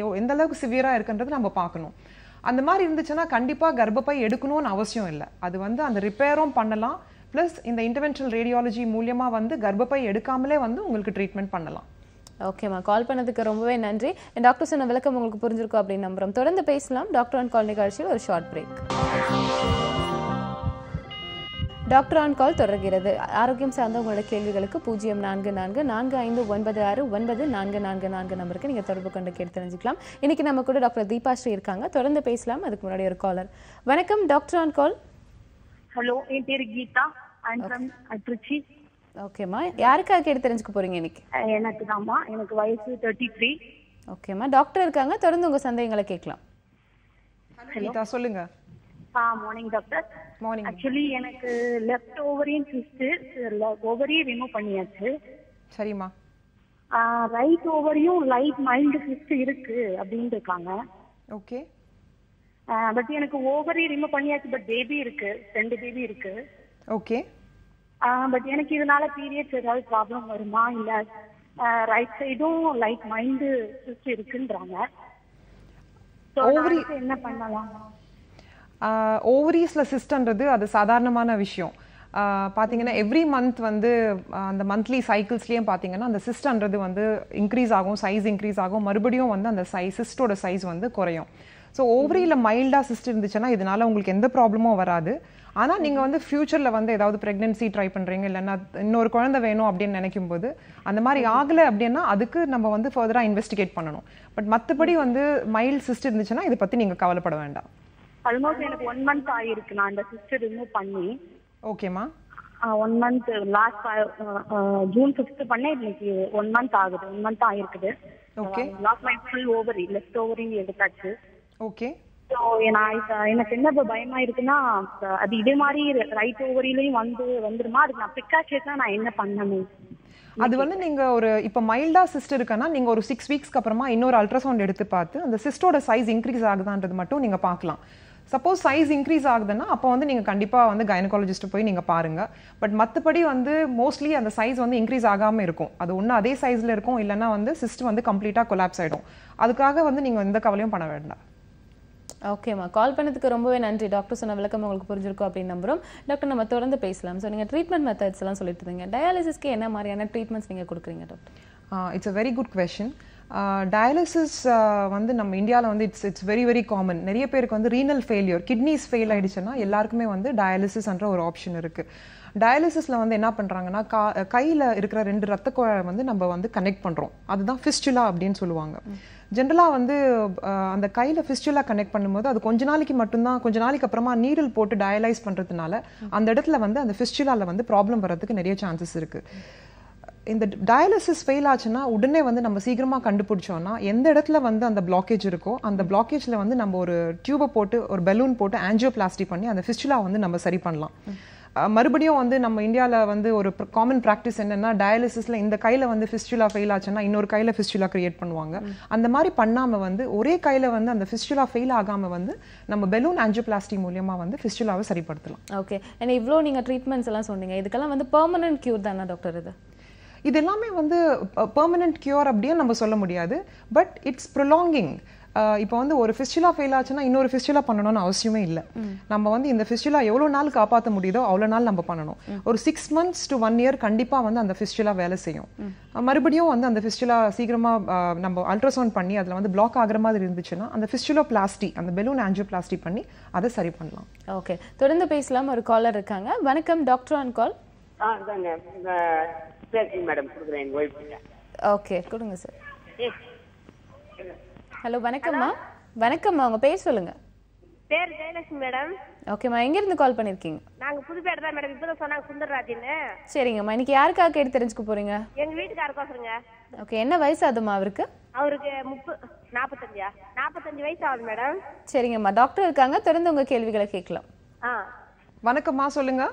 அளவுக்கு சிவியரா இருக்குன்றது நம்ம பார்க்கணும். அந்த மாதிரி இருந்துச்சுன்னா கண்டிப்பா கர்ப்பப்பை எடுக்கணும்னு அவசியம் இல்லை. அது வந்து அந்த ரிப்பேரும் பண்ணலாம். பிளஸ் இந்த இன்டர்வென்ஷனல் ரேடியாலஜி மூலியமா வந்து கர்ப்பப்பை எடுக்காமலே வந்து உங்களுக்கு ட்ரீட்மெண்ட் பண்ணலாம். ஓகேம்மா, கால் பண்ணதுக்கு ரொம்பவே நன்றி. டாக்டர் சொன்ன விளக்கம் உங்களுக்கு புரிஞ்சிருக்கும் அப்படின்னு நம்புறோம். தொடர்ந்து பேசலாம் டாக்டர் ஆன் கால் நிகழ்ச்சியில் ஒரு ஷார்ட் பிரேக். டாக்டர் ஆன் கால் தொடர்கிறது. ஆரோக்கியம் சார்ந்த உங்களோட கேள்விகளுக்கு 0444969444 நம்பருக்கு நீங்க தொடர்பு கொண்டு கேட்டு தெரிஞ்சுக்கலாம். இன்னைக்கு நம்ம கூட டாக்டர் தீபாஸ்ரீ இருக்காங்க. தொடர்ந்து பேசலாம். அதுக்கு முன்னாடி ஒரு காலர். வணக்கம் டாக்டர் ஆன் கால். ஹலோ, என் பேரு கீதா. ஐ அம் ஃப்ரம் திருச்சி. ஓகேம்மா, யாருக்காக கேட்டு தெரிஞ்சுக்க போறீங்க இன்னைக்கு? எனக்கு தான்மா, எனக்கு வயசு 33. ஓகேம்மா, டாக்டர் இருக்காங்க. தொடர்ந்து உங்க சந்தேகங்களை கேட்கலாம். கீதா சொல்லுங்க. Morning doctor. மார்னிங். ஆக்சுவலி எனக்கு லெஃப்ட் ஓவரியன் சிஸ்ட், ஓவரியை ரிமூவ் பண்ணியாச்சு. சரிம்மா. ரைட் ஓவரியும் லைட் மைல்டு சிஸ்ட் இருக்கு அப்படின்னு இருக்காங்க. ஓகே. பட் எனக்கு ஓவரி ரிமூவ் பண்ணியாச்சு, பட் பேபி இருக்கு, 2 பேபி இருக்கு. ஓகே. பட் எனக்கு இதனால பீரியட்ஸ் ஏதாவது ப்ராப்ளம் வருமா, இல்ல ரைட் சைடும் லைட் மைல்டு சிஸ்ட் இருக்குன்றாங்க. ஓவரி என்ன பண்ணலாம்? ஓவரிஸ்ல சிஸ்ட்ன்றது அது சாதாரணமான விஷயம். பார்த்தீங்கன்னா எவ்ரி மந்த் வந்து அந்த மந்த்லி சைக்கிள்ஸ்லேயும் பார்த்தீங்கன்னா அந்த சிஸ்ட்ன்றது வந்து இன்க்ரீஸ் ஆகும், சைஸ் இன்க்ரீஸ் ஆகும், மறுபடியும் வந்து அந்த சிஸ்டோட சைஸ் வந்து குறையும். ஸோ ஓவரியில் மைல்டாக சிஸ்ட் இருந்துச்சுன்னா இதனால உங்களுக்கு எந்த ப்ராப்ளமும் வராது. ஆனால் நீங்கள் வந்து ஃபியூச்சரில் வந்து ஏதாவது ப்ரெக்னென்சி ட்ரை பண்ணுறீங்க, இல்லைன்னா இன்னொரு குழந்தை வேணும் அப்படின்னு நினைக்கும் போது அந்த மாதிரி ஆகலை அப்படின்னா அதுக்கு நம்ம வந்து ஃபர்தராக இன்வெஸ்டிகேட் பண்ணணும். பட் மற்றபடி வந்து மைல்டு சிஸ்ட் இருந்துச்சுன்னா இதை பற்றி நீங்கள் கவலைப்பட வேண்டாம். ஆல்மோஸ்ட் எனக்கு 1 month ஆயிருக்கு நான் அந்த சிஸ்ட் ரிமூவ் பண்ணி. ஓகேம்மா. 1 month லாஸ்ட் ஜூன் 5th பண்ண இன்னைக்கு 1 month ஆகுது. 1 month ஆயிருக்குது. Okay. Last my full ovary, left ovary எடுத்தாச்சு. ஓகே. ஸோ எனக்கு என்ன பயமா இருக்குன்னா, அது இதே மாதிரி ரைட் ஓவரிலையும் வந்துருமா, அதுக்கு நான் ப்ரிகாஷன்ஸா நான் என்ன பண்ணணும்? அது வந்து நீங்க ஒரு இப்போ மைல்டா சிஸ்ட் இருக்குன்னா நீங்க ஒரு 6 வீக்ஸ்க்கு அப்புறமா இன்னொரு அல்ட்ராசவுண்ட் எடுத்து பார்த்து அந்த சிஸ்டோட சைஸ் இன்க்ரீஸ் ஆகுதான்றது மட்டும் நீங்க பார்க்கலாம். சப்போஸ் சைஸ் இன்க்ரீஸ் ஆகுதுன்னா அப்போ வந்து நீங்கள் கண்டிப்பாக வந்து கைனகாலஜிஸ்ட் போய் நீங்கள் பாருங்கள். பட் மற்றபடி வந்து மோஸ்ட்லி அந்த சைஸ் வந்து இன்க்ரீஸ் ஆகாமல் இருக்கும். அது ஒன்று அதே சைஸில் இருக்கும், இல்லைன்னா வந்து சிஸ்ட் வந்து கம்ப்ளீட்டாக கொலாப்ஸ் ஆகிடும். அதுக்காக வந்து நீங்கள் எந்த கவலையும் பண்ண வேண்டாம். ஓகேம்மா, கால் பண்ணதுக்கு ரொம்பவே நன்றி. டாக்டர் சொன்ன விளக்கம் உங்களுக்கு புரிஞ்சிருக்கும் அப்படின்னு நம்புறோம். டாக்டர், நம்ம தொடர்ந்து பேசலாம். ஸோ நீங்கள் ட்ரீட்மெண்ட் மெத்தட்ஸ் எல்லாம் சொல்லிட்டு இருந்தீங்க. டயாலிசிஸ்க்கு என்ன மாதிரியான ட்ரீட்மெண்ட்ஸ் நீங்கள் கொடுக்குறீங்க doctor? It's a very good question. Dialysis வந்து நம்ம இந்தியாவில் வந்து இட்ஸ் வெரி வெரி காமன். நிறைய பேருக்கு வந்து ரீனல் ஃபெயிலியர், கிட்னிஸ் ஃபெயில் ஆயிடுச்சுன்னா எல்லாருக்குமே வந்து டயாலிசிஸ்ன்ற ஒரு ஆப்ஷன் இருக்குது. டயாலிசிஸில் வந்து என்ன பண்ணுறாங்கன்னா கையில் இருக்கிற 2 ரத்த குழாயை வந்து நம்ம வந்து கனெக்ட் பண்ணுறோம். அதுதான் ஃபிஸ்டுலா அப்படின்னு சொல்லுவாங்க. ஜென்ரலாக வந்து அந்த கையில் ஃபிஸ்டுலா கனெக்ட் பண்ணும்போது அது கொஞ்ச நாளைக்கு அப்புறமா நீடில் போட்டு டயலைஸ் பண்ணுறதுனால அந்த இடத்துல வந்து அந்த ஃபிஸ்டுலாவில் வந்து ப்ராப்ளம் வர்றதுக்கு நிறைய சான்சஸ் இருக்குது. இந்த டயாலிசிஸ் ஃபெயில் ஆச்சுன்னா உடனே வந்து நம்ம சீக்கிரமாக கண்டுபிடிச்சோன்னா எந்த இடத்துல வந்து அந்த பிளாக்கேஜ் இருக்கோ அந்த பிளாக்கேஜில் வந்து நம்ம ஒரு டியூபை போட்டு ஒரு பெலூன் போட்டு ஆஞ்சியோபிளாஸ்டி பண்ணி அந்த ஃபிஸ்டுலா வந்து நம்ம சரி பண்ணலாம். மறுபடியும் வந்து நம்ம இந்தியாவில் வந்து ஒரு காமன் ப்ராக்டிஸ் என்னன்னா டயாலிசிஸில் இந்த கையில் வந்து ஃபிஸ்டுலா ஃபெயில் ஆச்சுன்னா இன்னொரு கையில் ஃபிஸ்டுலா கிரியேட் பண்ணுவாங்க. அந்த மாதிரி பண்ணாமல் வந்து ஒரே கையில் வந்து அந்த ஃபிஸ்டுலா ஃபெயில் ஆகாமல் வந்து நம்ம பெலூன் ஆஞ்சியோபிளாஸ்டி மூலியமாக வந்து ஃபிஸ்டுலாவை சரிப்படுத்தலாம். ஓகே, ஏன்னா இவ்வளோ நீங்கள் ட்ரீட்மெண்ட்ஸ் எல்லாம் சொன்னீங்க, இதுக்கெல்லாம் வந்து பெர்மனன்ட் கியூர் தானே டாக்டர்? இது எல்லாமே வந்து பெர்மனன்ட் கியூர் அப்படியே நம்ம சொல்ல முடியாது. But it's prolonging. இப்போ வந்து ஒரு ஃபிஸ்டுலா ஃபெயில் ஆச்சுன்னா இன்னொரு ஃபிஸ்டுலா பண்ணணும்னு அவசியமே இல்லை. நம்ம வந்து இந்த ஃபிஸ்டுலா எவ்வளோ நாள் காப்பாற்ற முடியுதோ அவ்வளோ நாள் நம்ம பண்ணணும். ஒரு 6 months to 1 year கண்டிப்பாக வந்து அந்த ஃபிஸ்டுலா வேலை செய்யும். மறுபடியும் வந்து அந்த ஃபிஸ்டுலா சீக்கிரமாக நம்ம அல்ட்ராசவுண்ட் பண்ணி அதில் வந்து பிளாக் ஆகிற மாதிரி இருந்துச்சுன்னா அந்த ஃபிஸ்டுலா பிளாஸ்டி, அந்த பெலூன் ஆஞ்சியோபிளாஸ்டி பண்ணி அதை சரி பண்ணலாம். ஓகே, தொடர்ந்து பேசலாம். ஒரு காலர் இருக்காங்க. வணக்கம், டாக்டர் ஆன் கால். மேடம் கொடுக்குறேன் எங்க ஒய்ஃப் கிட்ட. ஓகே, கொடுங்க சார். ஹலோ, வணக்கம்மா. வணக்கம்மா, உங்க பேர் சொல்லுங்க. பேர் ஜெயலட்சுமி மேடம். ஓகேம்மா, எங்க இருந்து கால் பண்ணிருக்கீங்க? நாங்க புதுப்பேட்டை தான் மேடம். இப்பதான் சொன்னாங்க சுந்தரராஜன்னு. சரிங்கம்மா, இன்னைக்கு யாருக்காக கேட்டு தெரிஞ்சுக்க போறீங்க? எங்க வீட்டுக்காரருக்கோசரங்க. ஓகே, என்ன வயசு ஆகுதுமா அவருக்கு? அவருக்கு 45 வயசு ஆகுது மேடம். சரிங்கம்மா, டாக்டர் இருக்காங்க, தொடர்ந்து உங்க கேள்விகளை கேட்கலாம். வணக்கம்மா, சொல்லுங்க.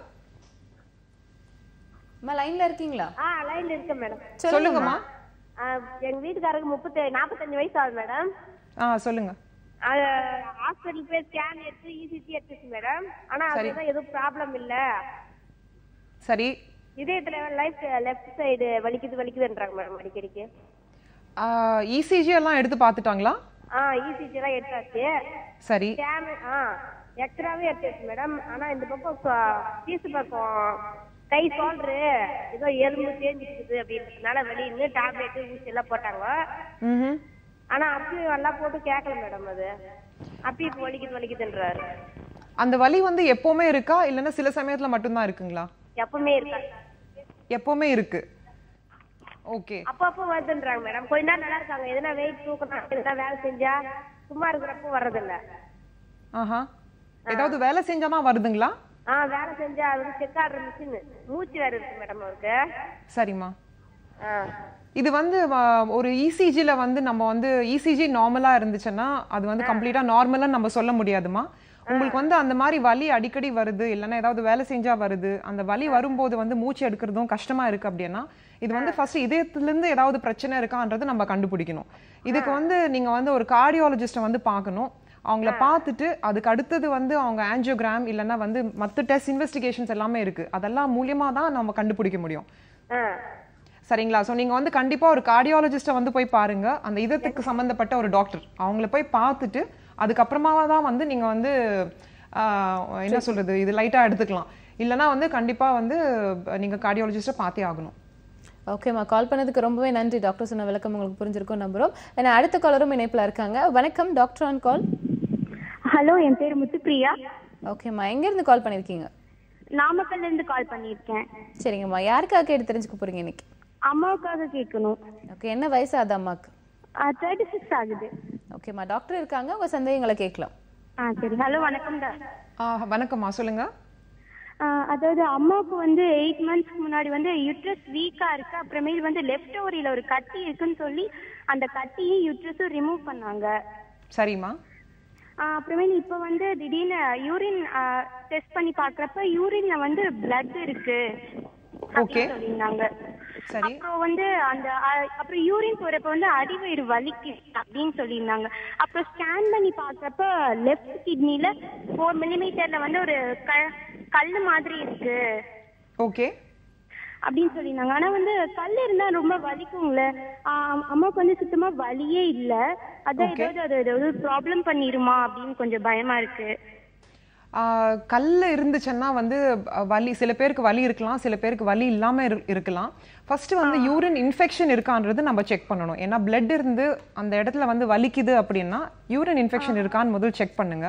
அம்மா லைன்ல இருக்கீங்களா? லைன்ல இருக்கேன் மேடம். சொல்லுங்கம்மா. எங்க வீட்டுக்காரருக்கு 45 வயசு ஆகுது மேடம். சொல்லுங்க. ஹாஸ்பிட்டல் போய் ஸ்கேன் எடுத்து இசிஜி எடுத்துச்சு மேடம். ஆனா அதுதான் எதுவும் ப்ராப்ளம் இல்ல. சரி. இதயத்துல லெஃப்ட் சைடு வலிக்குதுன்றாங்க மேடம் அடிக்கடிக்கு. இசிஜி எல்லாம் எடுத்து பார்த்துட்டாங்களா? இசிஜி எல்லாம் எடுத்தாச்சு. சரி. எக்ஸ்ராவே எடுத்தாச்சு மேடம். ஆனா இந்த பக்கம் பீஸ் பக்கம் கை சோல்டரு ஏதோ எலும்பு தேஞ்சிருக்குது அப்படின்றதுனால வெளியிருந்து டேப்லெட் ஊசி எல்லாம் போட்டாங்க. ஆனா அப்பயும் எல்லாம் போட்டு கேட்கல மேடம். அது அப்பயும் இப்ப வலிக்குதுன்றாரு. அந்த வலி வந்து எப்பவுமே இருக்கா இல்லன்னா சில சமயத்துல மட்டும்தான் இருக்குங்களா? எப்பவுமே இருக்கா? எப்பவுமே இருக்கு. ஓகே. அப்பப்போ வருதுன்றாங்க மேடம். கொஞ்ச நேரம் நல்லா இருக்காங்க. எதனா வெயிட் தூக்கணும், எதனா வேலை செஞ்சா சும்மா இருக்கிறப்போ வர்றதில்ல. ஏதாவது வேலை செஞ்சாதான் வருதுங்களா? வேலை செஞ்சா அது செக் ஆடுற மிஷின் மூச்சு வேற இருக்கு மேடம் அவருக்கு. சரிம்மா. இது வந்து ஒரு இசிஜில வந்து நம்ம வந்து இசிஜி நார்மலா இருந்துச்சுன்னா அது வந்து கம்ப்ளீட்டா நார்மலா நம்ம சொல்ல முடியாதுமா. உங்களுக்கு வந்து அந்த மாதிரி வலி அடிக்கடி வருது இல்லைன்னா ஏதாவது வேலை செஞ்சா வருது, அந்த வலி வரும்போது வந்து மூச்சு எடுக்கிறதும் கஷ்டமா இருக்கு அப்படின்னா இது வந்து ஃபர்ஸ்ட் இதயத்திலிருந்து ஏதாவது பிரச்சனை இருக்கான்றது நம்ம கண்டுபிடிக்கணும். இதுக்கு வந்து நீங்க வந்து ஒரு கார்டியாலஜிஸ்ட்டை வந்து பார்க்கணும். அவங்கள பார்த்துட்டு அதுக்கு அடுத்தது வந்து அவங்க ஆஞ்சியோகிராம் இல்லைன்னா வந்து மற்ற டெஸ்ட் இன்வெஸ்டிகேஷன்ஸ் எல்லாமே இருக்கு, அதெல்லாம் மூலியமா தான் நம்ம கண்டுபிடிக்க முடியும். சரிங்களா? ஸோ நீங்க வந்து கண்டிப்பா ஒரு கார்டியாலஜிஸ்ட்டை வந்து போய் பாருங்க. அந்த இதயத்துக்கு சம்பந்தப்பட்ட ஒரு டாக்டர் அவங்கள போய் பார்த்துட்டு அதுக்கப்புறமா தான் வந்து நீங்க வந்து என்ன சொல்றது இது லைட்டா எடுத்துக்கலாம். இல்லைன்னா வந்து கண்டிப்பா வந்து நீங்க கார்டியாலஜிஸ்ட்டை பார்த்தே ஆகணும். ஓகேம்மா, கால் பண்ணதுக்கு ரொம்பவே நன்றி. டாக்டர் சொன்ன விளக்கம் உங்களுக்கு புரிஞ்சிருக்கும் நம்புறோம். ஏன்னா அடுத்த காலரும் இணைப்புல இருக்காங்க. வணக்கம், டாக்டர் ஆன் கால். ஹலோ, என் பேர் முத்துப்பிரியா. ஓகேம்மா, எங்க இருந்து கால் பண்ணிருக்கீங்க? நாமக்கல்ல இருந்து கால் பண்ணிருக்கேன். சரிங்கம்மா, யாருக்காக கேட்டு தெரிஞ்சுக்க போறீங்க இன்னைக்கு? அம்மாவுக்காக கேட்கணும். ஓகே, என்ன வயசு ஆகுது அம்மாக்கு? 36 ஆகுது. ஓகேம்மா, டாக்டர் இருக்காங்க, உங்க சந்தேகங்களை கேட்கலாம். சரி. ஹலோ, வணக்கம் டாக்டர். வணக்கம்மா, சொல்லுங்க. அதாவது அம்மாவுக்கு வந்து 8 மந்த்ஸ்க்கு முன்னாடி வந்து யூட்ரஸ் வீக்கா இருக்கு. அப்புறமேல் வந்து லெஃப்ட் ஓவரியில ஒரு கட்டி இருக்குன்னு சொல்லி அந்த கட்டியும் யூட்ரஸும் ரிமூவ் பண்ணாங்க. சரிம்மா. அப்புறமேல் இப்ப வந்து திடீர்னு யூரின் டெஸ்ட் பண்ணி பாக்குறப்ப யூரின்ல வந்து பிளட் இருக்கு சொல்லிருந்தாங்க. அப்புறம் வந்து அப்புறம் யூரின் போறப்ப வந்து அடிவயிறு வலிக்கு அப்படின்னு சொல்லியிருந்தாங்க. அப்புறம் ஸ்கேன் பண்ணி பாக்குறப்ப லெஃப்ட் கிட்னில 4 மில்லிமீட்டர்ல வந்து ஒரு கல்லு மாதிரி இருக்கு அப்படின்னு சொல்லியிருந்தாங்க. ஆனா வந்து கல் இருந்தா ரொம்ப வலிக்கும்ல, அம்மாவுக்கு வந்து சுத்தமா வலியே இல்ல. அதான் ஏதாவது ப்ராப்ளம் பண்ணிருமா அப்படின்னு கொஞ்சம் பயமா இருக்கு. கல் இருந்துச்சுன்னா வந்து வலி, சில பேருக்கு வலி இருக்கலாம், சில பேருக்கு வலி இல்லாம இருக்கலாம். ஃபர்ஸ்ட் வந்து யூரின் இன்ஃபெக்ஷன் இருக்கான்றது நம்ம செக் பண்ணணும். ஏன்னா பிளட் இருந்து அந்த இடத்துல வந்து வலிக்குது அப்படின்னா யூரின் இன்ஃபெக்ஷன் இருக்கான்னு முதல் செக் பண்ணுங்க.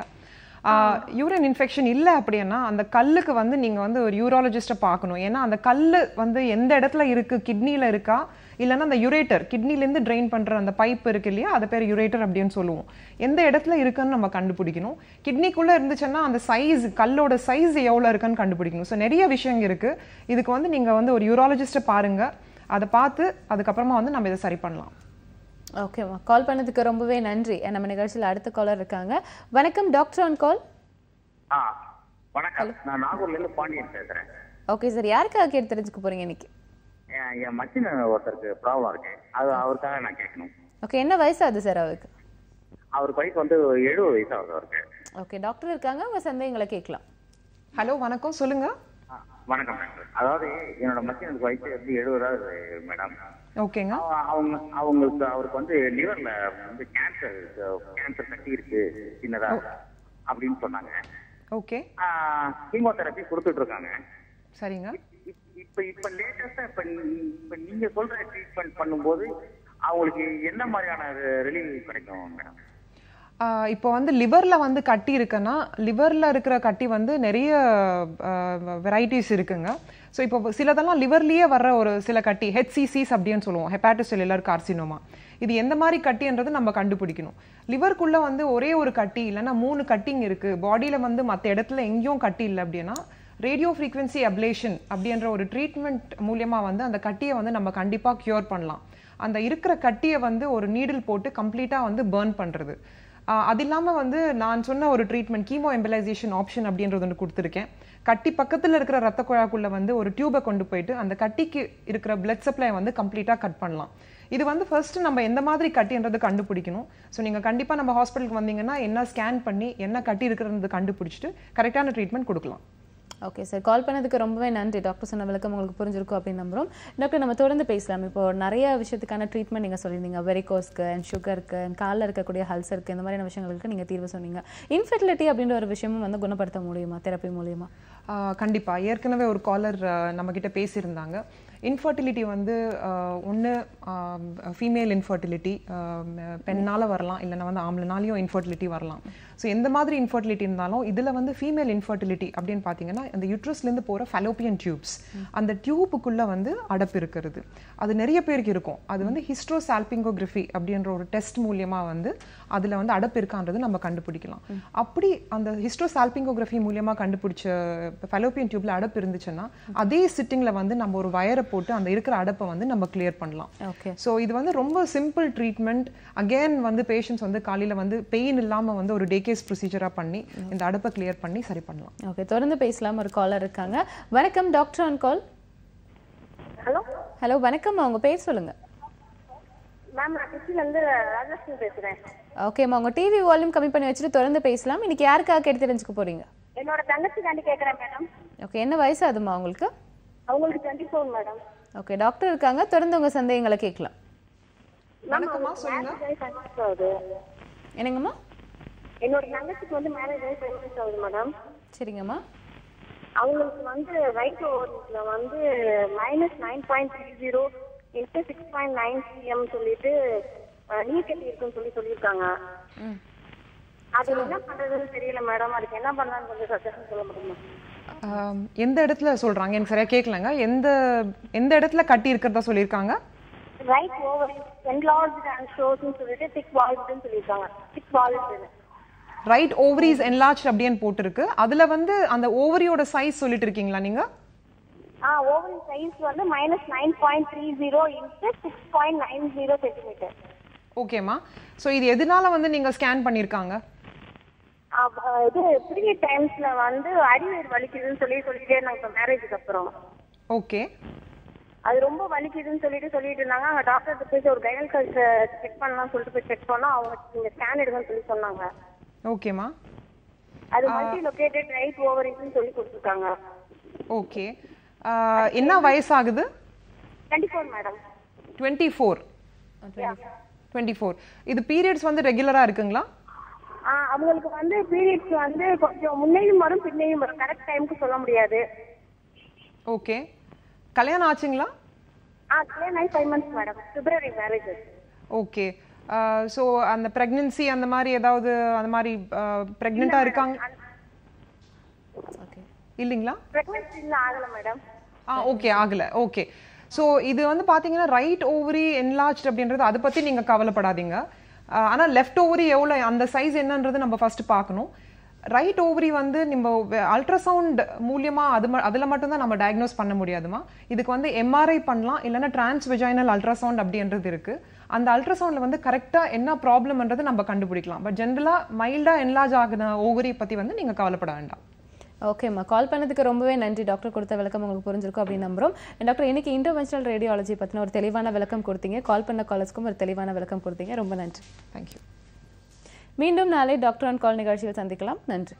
யூரின் இன்ஃபெக்ஷன் இல்லை அப்படின்னா அந்த கல்லுக்கு வந்து நீங்க வந்து ஒரு யூராலஜிஸ்ட்டை பார்க்கணும். ஏன்னா அந்த கல் வந்து எந்த இடத்துல இருக்கு, கிட்னில இருக்கா இல்லைன்னா அந்த யுரேட்டர், கிட்னிலேருந்து ட்ரெயின் பண்ற அந்த பைப் இருக்கு இல்லையா, அது பேர் யுரேட்டர் அப்படின்னு சொல்லுவோம். எந்த இடத்துல இருக்குன்னு நம்ம கண்டுபிடிக்கணும். கிட்னிக்குள்ள இருந்துச்சுன்னா அந்த சைஸ், கல்லோட சைஸ் எவ்வளோ இருக்குன்னு கண்டுபிடிக்கணும். ஸோ நிறைய விஷயங்கள் இருக்கு. இதுக்கு வந்து நீங்க வந்து ஒரு யூராலஜிஸ்ட்டை பாருங்க, அதை பார்த்து அதுக்கப்புறமா வந்து நம்ம இதை சரி பண்ணலாம். ஓகேம்மா, கால் பண்ணதுக்கு ரொம்பவே நன்றி. நம்ம நிகழ்ச்சியில் அடுத்த காலர் இருக்காங்க. வணக்கம், டாக்டர் ஆன் கால். வணக்கம், நான் நாகூர்ல இருந்து பாண்டியன் பேசுறேன். ஓகே சார், யாருக்காக கேட்டு தெரிஞ்சுக்க போறீங்க இன்னைக்கு? என் மச்சின ஒருத்தருக்கு ப்ராப்ளம் இருக்கு, அது அவருக்காக நான் கேட்கணும். ஓகே, என்ன வயசு ஆகுது சார் அவருக்கு? அவருக்கு வயசு வந்து 70 வயசு ஆகுது அவருக்கு. ஓகே, டாக்டர் இருக்காங்க, உங்க சந்தேகங்களை கேட்கலாம். ஹலோ, வணக்கம், சொல்லுங்க. வணக்கம் டாக்டர். அதாவது என்னோட மச்சினுக்கு வயசு வந்து 70 மேடம். ஓகேங்க. அவருக்கு வந்து லிவர்ல வந்து கேன்சர் கட்டி இருக்கு சின்னதா அப்படின்னு சொன்னாங்க. ஓகே. கீமோதெரபி கொடுத்துட்டு இருக்காங்க. சரிங்க. இப்ப லேட்டஸ்டா இப்ப நீங்க சொல்ற ட்ரீட்மெண்ட் பண்ணும்போது அவங்களுக்கு என்ன மாதிரியான ரிலீஃப் கிடைக்கும் மேடம்? இப்போ வந்து லிவர்ல வந்து கட்டி இருக்குன்னா லிவர்ல இருக்கிற கட்டி வந்து நிறைய வெரைட்டிஸ் இருக்குங்க. ஸோ இப்போ சிலதெல்லாம் லிவர்லயே வர்ற ஒரு சில கட்டி HCCs அப்படின்னு சொல்லுவோம், ஹெப்பாட்டோசெல்லுலர் கார்சினோமா. இது எந்த மாதிரி கட்டின்றது நம்ம கண்டுபிடிக்கணும். லிவருக்குள்ள வந்து ஒரே ஒரு கட்டி இல்லைன்னா 3 கட்டிங் இருக்கு, பாடியில வந்து மற்ற இடத்துல எங்கேயும் கட்டி இல்லை அப்படின்னா ரேடியோ ஃப்ரீக்வன்சி அப்ளேஷன் அப்படின்ற ஒரு ட்ரீட்மெண்ட் மூலியமா வந்து அந்த கட்டியை வந்து நம்ம கண்டிப்பா கியூர் பண்ணலாம். அந்த இருக்கிற கட்டியை வந்து ஒரு நீடில் போட்டு கம்ப்ளீட்டா வந்து பர்ன் பண்றது. அது இல்லாமல் வந்து நான் சொன்ன ஒரு ட்ரீட்மெண்ட் கீமோ எம்பலைசேஷன் ஆப்ஷன் அப்படின்றது ஒன்று கொடுத்துருக்கேன். கட்டி பக்கத்தில் இருக்கிற ரத்த குழாக்குள்ள வந்து ஒரு டியூபை கொண்டு போயிட்டு அந்த கட்டிக்கு இருக்கிற பிளட் சப்ளை வந்து கம்ப்ளீட்டாக கட் பண்ணலாம். இது வந்து ஃபர்ஸ்ட் நம்ம எந்த மாதிரி கட்டின்றது கண்டுபிடிக்கணும். ஸோ நீங்கள் கண்டிப்பாக நம்ம ஹாஸ்பிட்டலுக்கு வந்தீங்கன்னா என்ன ஸ்கேன் பண்ணி என்ன கட்டி இருக்கிறது கண்டுபிடிச்சிட்டு கரெக்டான ட்ரீட்மெண்ட் கொடுக்கலாம். ஓகே சார், கால் பண்ணதுக்கு ரொம்பவே நன்றி. டாக்டர் சொன்ன விளக்கம் உங்களுக்கு புரிஞ்சிருக்கும் அப்படின்னு நம்புறோம். டாக்டர், நம்ம தொடர்ந்து பேசலாம். இப்போ நிறைய விஷயத்துக்கான ட்ரீட்மெண்ட் நீங்கள் சொல்லியிருந்தீங்க. வெரிகோஸ்க்கு அண்ட் சுகருக்கு அண்ட் காலில் இருக்கக்கூடிய ஹல்சருக்கு இந்த மாதிரியான விஷயங்களுக்கு நீங்கள் தீர்வு சொன்னீங்க. இன்ஃபெர்டிலிட்டி அப்படின்ற ஒரு விஷயமும் வந்து குணப்படுத்த முடியுமா தெரப்பி மூலியமா? கண்டிப்பாக. ஏற்கனவே ஒரு காலர் நம்மக்கிட்ட பேசியிருந்தாங்க. இன்ஃபர்டிலிட்டி வந்து ஒன்று ஃபீமேல் இன்ஃபர்டிலிட்டி, பெண்ணால் வரலாம், இல்லைன்னா வந்து ஆம்பளைனாலையும் இன்ஃபர்டிலிட்டி வரலாம். ஸோ எந்த மாதிரி இன்ஃபர்டிலிட்டி இருந்தாலும் இதில் வந்து ஃபீமேல் இன்ஃபர்டிலிட்டி அப்படின்னு பார்த்தீங்கன்னா அந்த யூட்ரஸ்லேருந்து போகிற ஃபெலோப்பியன் டியூப்ஸ், அந்த டியூப்புக்குள்ளே வந்து அடப்பு இருக்கிறது. அது நிறைய பேருக்கு இருக்கும். அது வந்து ஹிஸ்ட்ரோசால்பிங்கோகிராஃபி அப்படின்ற ஒரு டெஸ்ட் மூலியமாக வந்து அதில் வந்து அடப்பு இருக்கான்றது நம்ம கண்டுபிடிக்கலாம். அப்படி அந்த ஹிஸ்ட்ரோசால்பிங்கோகிராஃபி மூலியமாக கண்டுபிடிச்ச ஃபெலோப்பியன் டியூப்ல அடப்பு இருந்துச்சுன்னா அதே சிட்டிங்கில் வந்து நம்ம ஒரு வயரை போட்டு அந்த இருக்கிற அடப்பை வந்து நம்ம கிளியர் பண்ணலாம். ஸோ இது வந்து ரொம்ப சிம்பிள் ட்ரீட்மெண்ட். அகேன் வந்து பேஷண்ட்ஸ் வந்து காலையில் வந்து பெயின் இல்லாமல் வந்து ஒரு டேகேஸ் ப்ரொசீஜராக பண்ணி இந்த அடப்பை கிளியர் பண்ணி சரி பண்ணலாம். ஓகே, தொடர்ந்து பேசலாம். ஒரு காலர் இருக்காங்க. வணக்கம், doctor on call. Hello hello, வணக்கம். உங்க பேர் சொல்லுங்க. மேம், நான் திருச்சியில இருந்து ராஜலட்சுமி பேசுறேன். ஓகேம்மா, உங்க டிவி வால்யூம் கம்மி பண்ணி வச்சுட்டு தொடர்ந்து பேசலாம். இன்னைக்கு யாருக்காக கேட்டு தெரிஞ்சுக்க போறீங்க? என்னோட தங்கச்சிக்காண்டி கேக்குறேன் மேடம். ஓகே, என்ன வயசு ஆகுதுமா உங்களுக்கு? அவங்களுக்கு 24 மேடம். ஓகே, டாக்டர் இருக்காங்க. தொடர்ந்து உங்க சந்தேகங்களை கேட்கலாம். என்னங்கம்மா? என்னோட தங்கச்சிக்கு வந்து மேரேஜ் ஆகி 5 months ஆகுது மேடம். சரிங்கம்மா. அவங்களுக்கு வந்து ரைட் ஓவர்ல வந்து -9.30 into 6.9 cm சொல்லிட்டு நீர் கட்டி இருக்குன்னு சொல்லியிருக்காங்க. அது என்ன பண்றதுன்னு தெரியல மேடம். அதுக்கு என்ன பண்ணலாம்னு கொஞ்சம் சஜஷன் சொல்ல முடியுமா? எந்த இடத்துல சொல்றாங்க? எனக்கு சரியா கேட்கலங்க. எந்த இடத்துல கட்டி இருக்கிறதா சொல்லியிருக்காங்க? Right over enlarged and shows னு சொல்லிட்டு thick valved னு சொல்லிருக்காங்க. thick valved. Right ovaries enlarged அப்படினு போட்டுருக்கு. அதுல வந்து அந்த ஓவரியோட சைஸ் சொல்லிட்டு இருக்கீங்களா நீங்க? ஓவரி சைஸ் வந்து -9.30 into 6.90 cm. ஓகேமா. சோ இது எதனால வந்து நீங்க ஸ்கேன் பண்ணிருக்காங்க? இது 3 டைம்ஸ்ல வந்து அடிவயிறு வலிக்குதுன்னு சொல்லிட்டே இருந்தாங்க மேரேஜுக்கு அப்புறம். ஓகே. அது ரொம்ப வலிக்குதுன்னு சொல்லிட்டு இருந்தாங்க. அங்க டாக்டர் போய் ஒரு கைனகாலஜிஸ்ட் செக் பண்ணலாம் சொல்லிட்டு போய் செக் பண்ணா அவங்க நீங்க ஸ்கேன் எடுங்கன்னு சொல்லி சொன்னாங்க. ஓகேமா. அது மல்டி லொகேட்டட் ரைட் ஓவரின்னு சொல்லி கொடுத்துருக்காங்க. ஓகே. என்ன வயசு ஆகுது? 24 மேடம். 24. இது பீரியட்ஸ் வந்து ரெகுலரா இருக்குங்களா? அவங்களுக்கு வந்து பீரியட்ஸ் வந்து கொஞ்சம் முன்னையும் வரும் பின்னையும் வரும். கரெக்ட் டைம்க்கு சொல்ல முடியாது. ஓகே. கல்யாணம் ஆச்சுங்களா? கல்யாணம் ஆகி 5 months madam. February marriage. Okay. So அந்த பிரெக்னன்சி அந்த மாதிரி ஏதாவது அந்த மாதிரி பிரெக்னன்ட்டா இருக்காங்க? ஓகே. இல்லீங்களா? பிரெக்னன்சி இல்ல ஆகல மேடம். ஓகே, ஆகல. ஓகே. சோ இது வந்து பாத்தீங்கன்னா ரைட் ஓவரி enlarged அப்படின்றது அதை பத்தி நீங்க கவலைப்படாதீங்க. ஆனா லெஃப்ட் ஓவரி எவ்வளவு அந்த சைஸ் என்னன்றது நம்ம ஃபர்ஸ்ட் பார்க்கணும். ரைட் ஓவரி வந்து நம்ம அல்ட்ராசவுண்ட் மூலியமா அதுல மட்டும் தான் நம்ம டயக்னோஸ் பண்ண முடியாதுமா. இதுக்கு வந்து எம்ஆர்ஐ பண்ணலாம், இல்லைன்னா டிரான்ஸ்வெஜைனல் அல்ட்ராசவுண்ட் அப்படின்றது இருக்கு. அந்த அல்ட்ராசவுண்ட்ல வந்து கரெக்டா என்ன ப்ராப்ளம்ன்றது நம்ம கண்டுபிடிக்கலாம். பட் ஜென்ரலா மைல்டா என்லார்ஜ் ஆகுன ஓவரி பத்தி வந்து நீங்க கவலைப்பட வேண்டாம். ஓகேம்மா, கால் பண்ணதுக்கு ரொம்பவே நன்றி. டாக்டர் கொடுத்த விளக்கம் உங்களுக்கு புரிஞ்சிருக்கும் அப்படின்னு நம்புறோம். டாக்டர், இன்னைக்கு இன்டர்வென்ஷனல் ரேடியாலஜி பத்தின ஒரு தெளிவான விளக்கம் கொடுத்தீங்க. கால் பண்ண காலர்ஸ்க்கும் ஒரு தெளிவான விளக்கம் கொடுத்தீங்க. ரொம்ப நன்றி. தேங்க்யூ. மீண்டும் நாளை டாக்டர் ஆன் கால் நிகழ்ச்சியில் சந்திக்கலாம். நன்றி.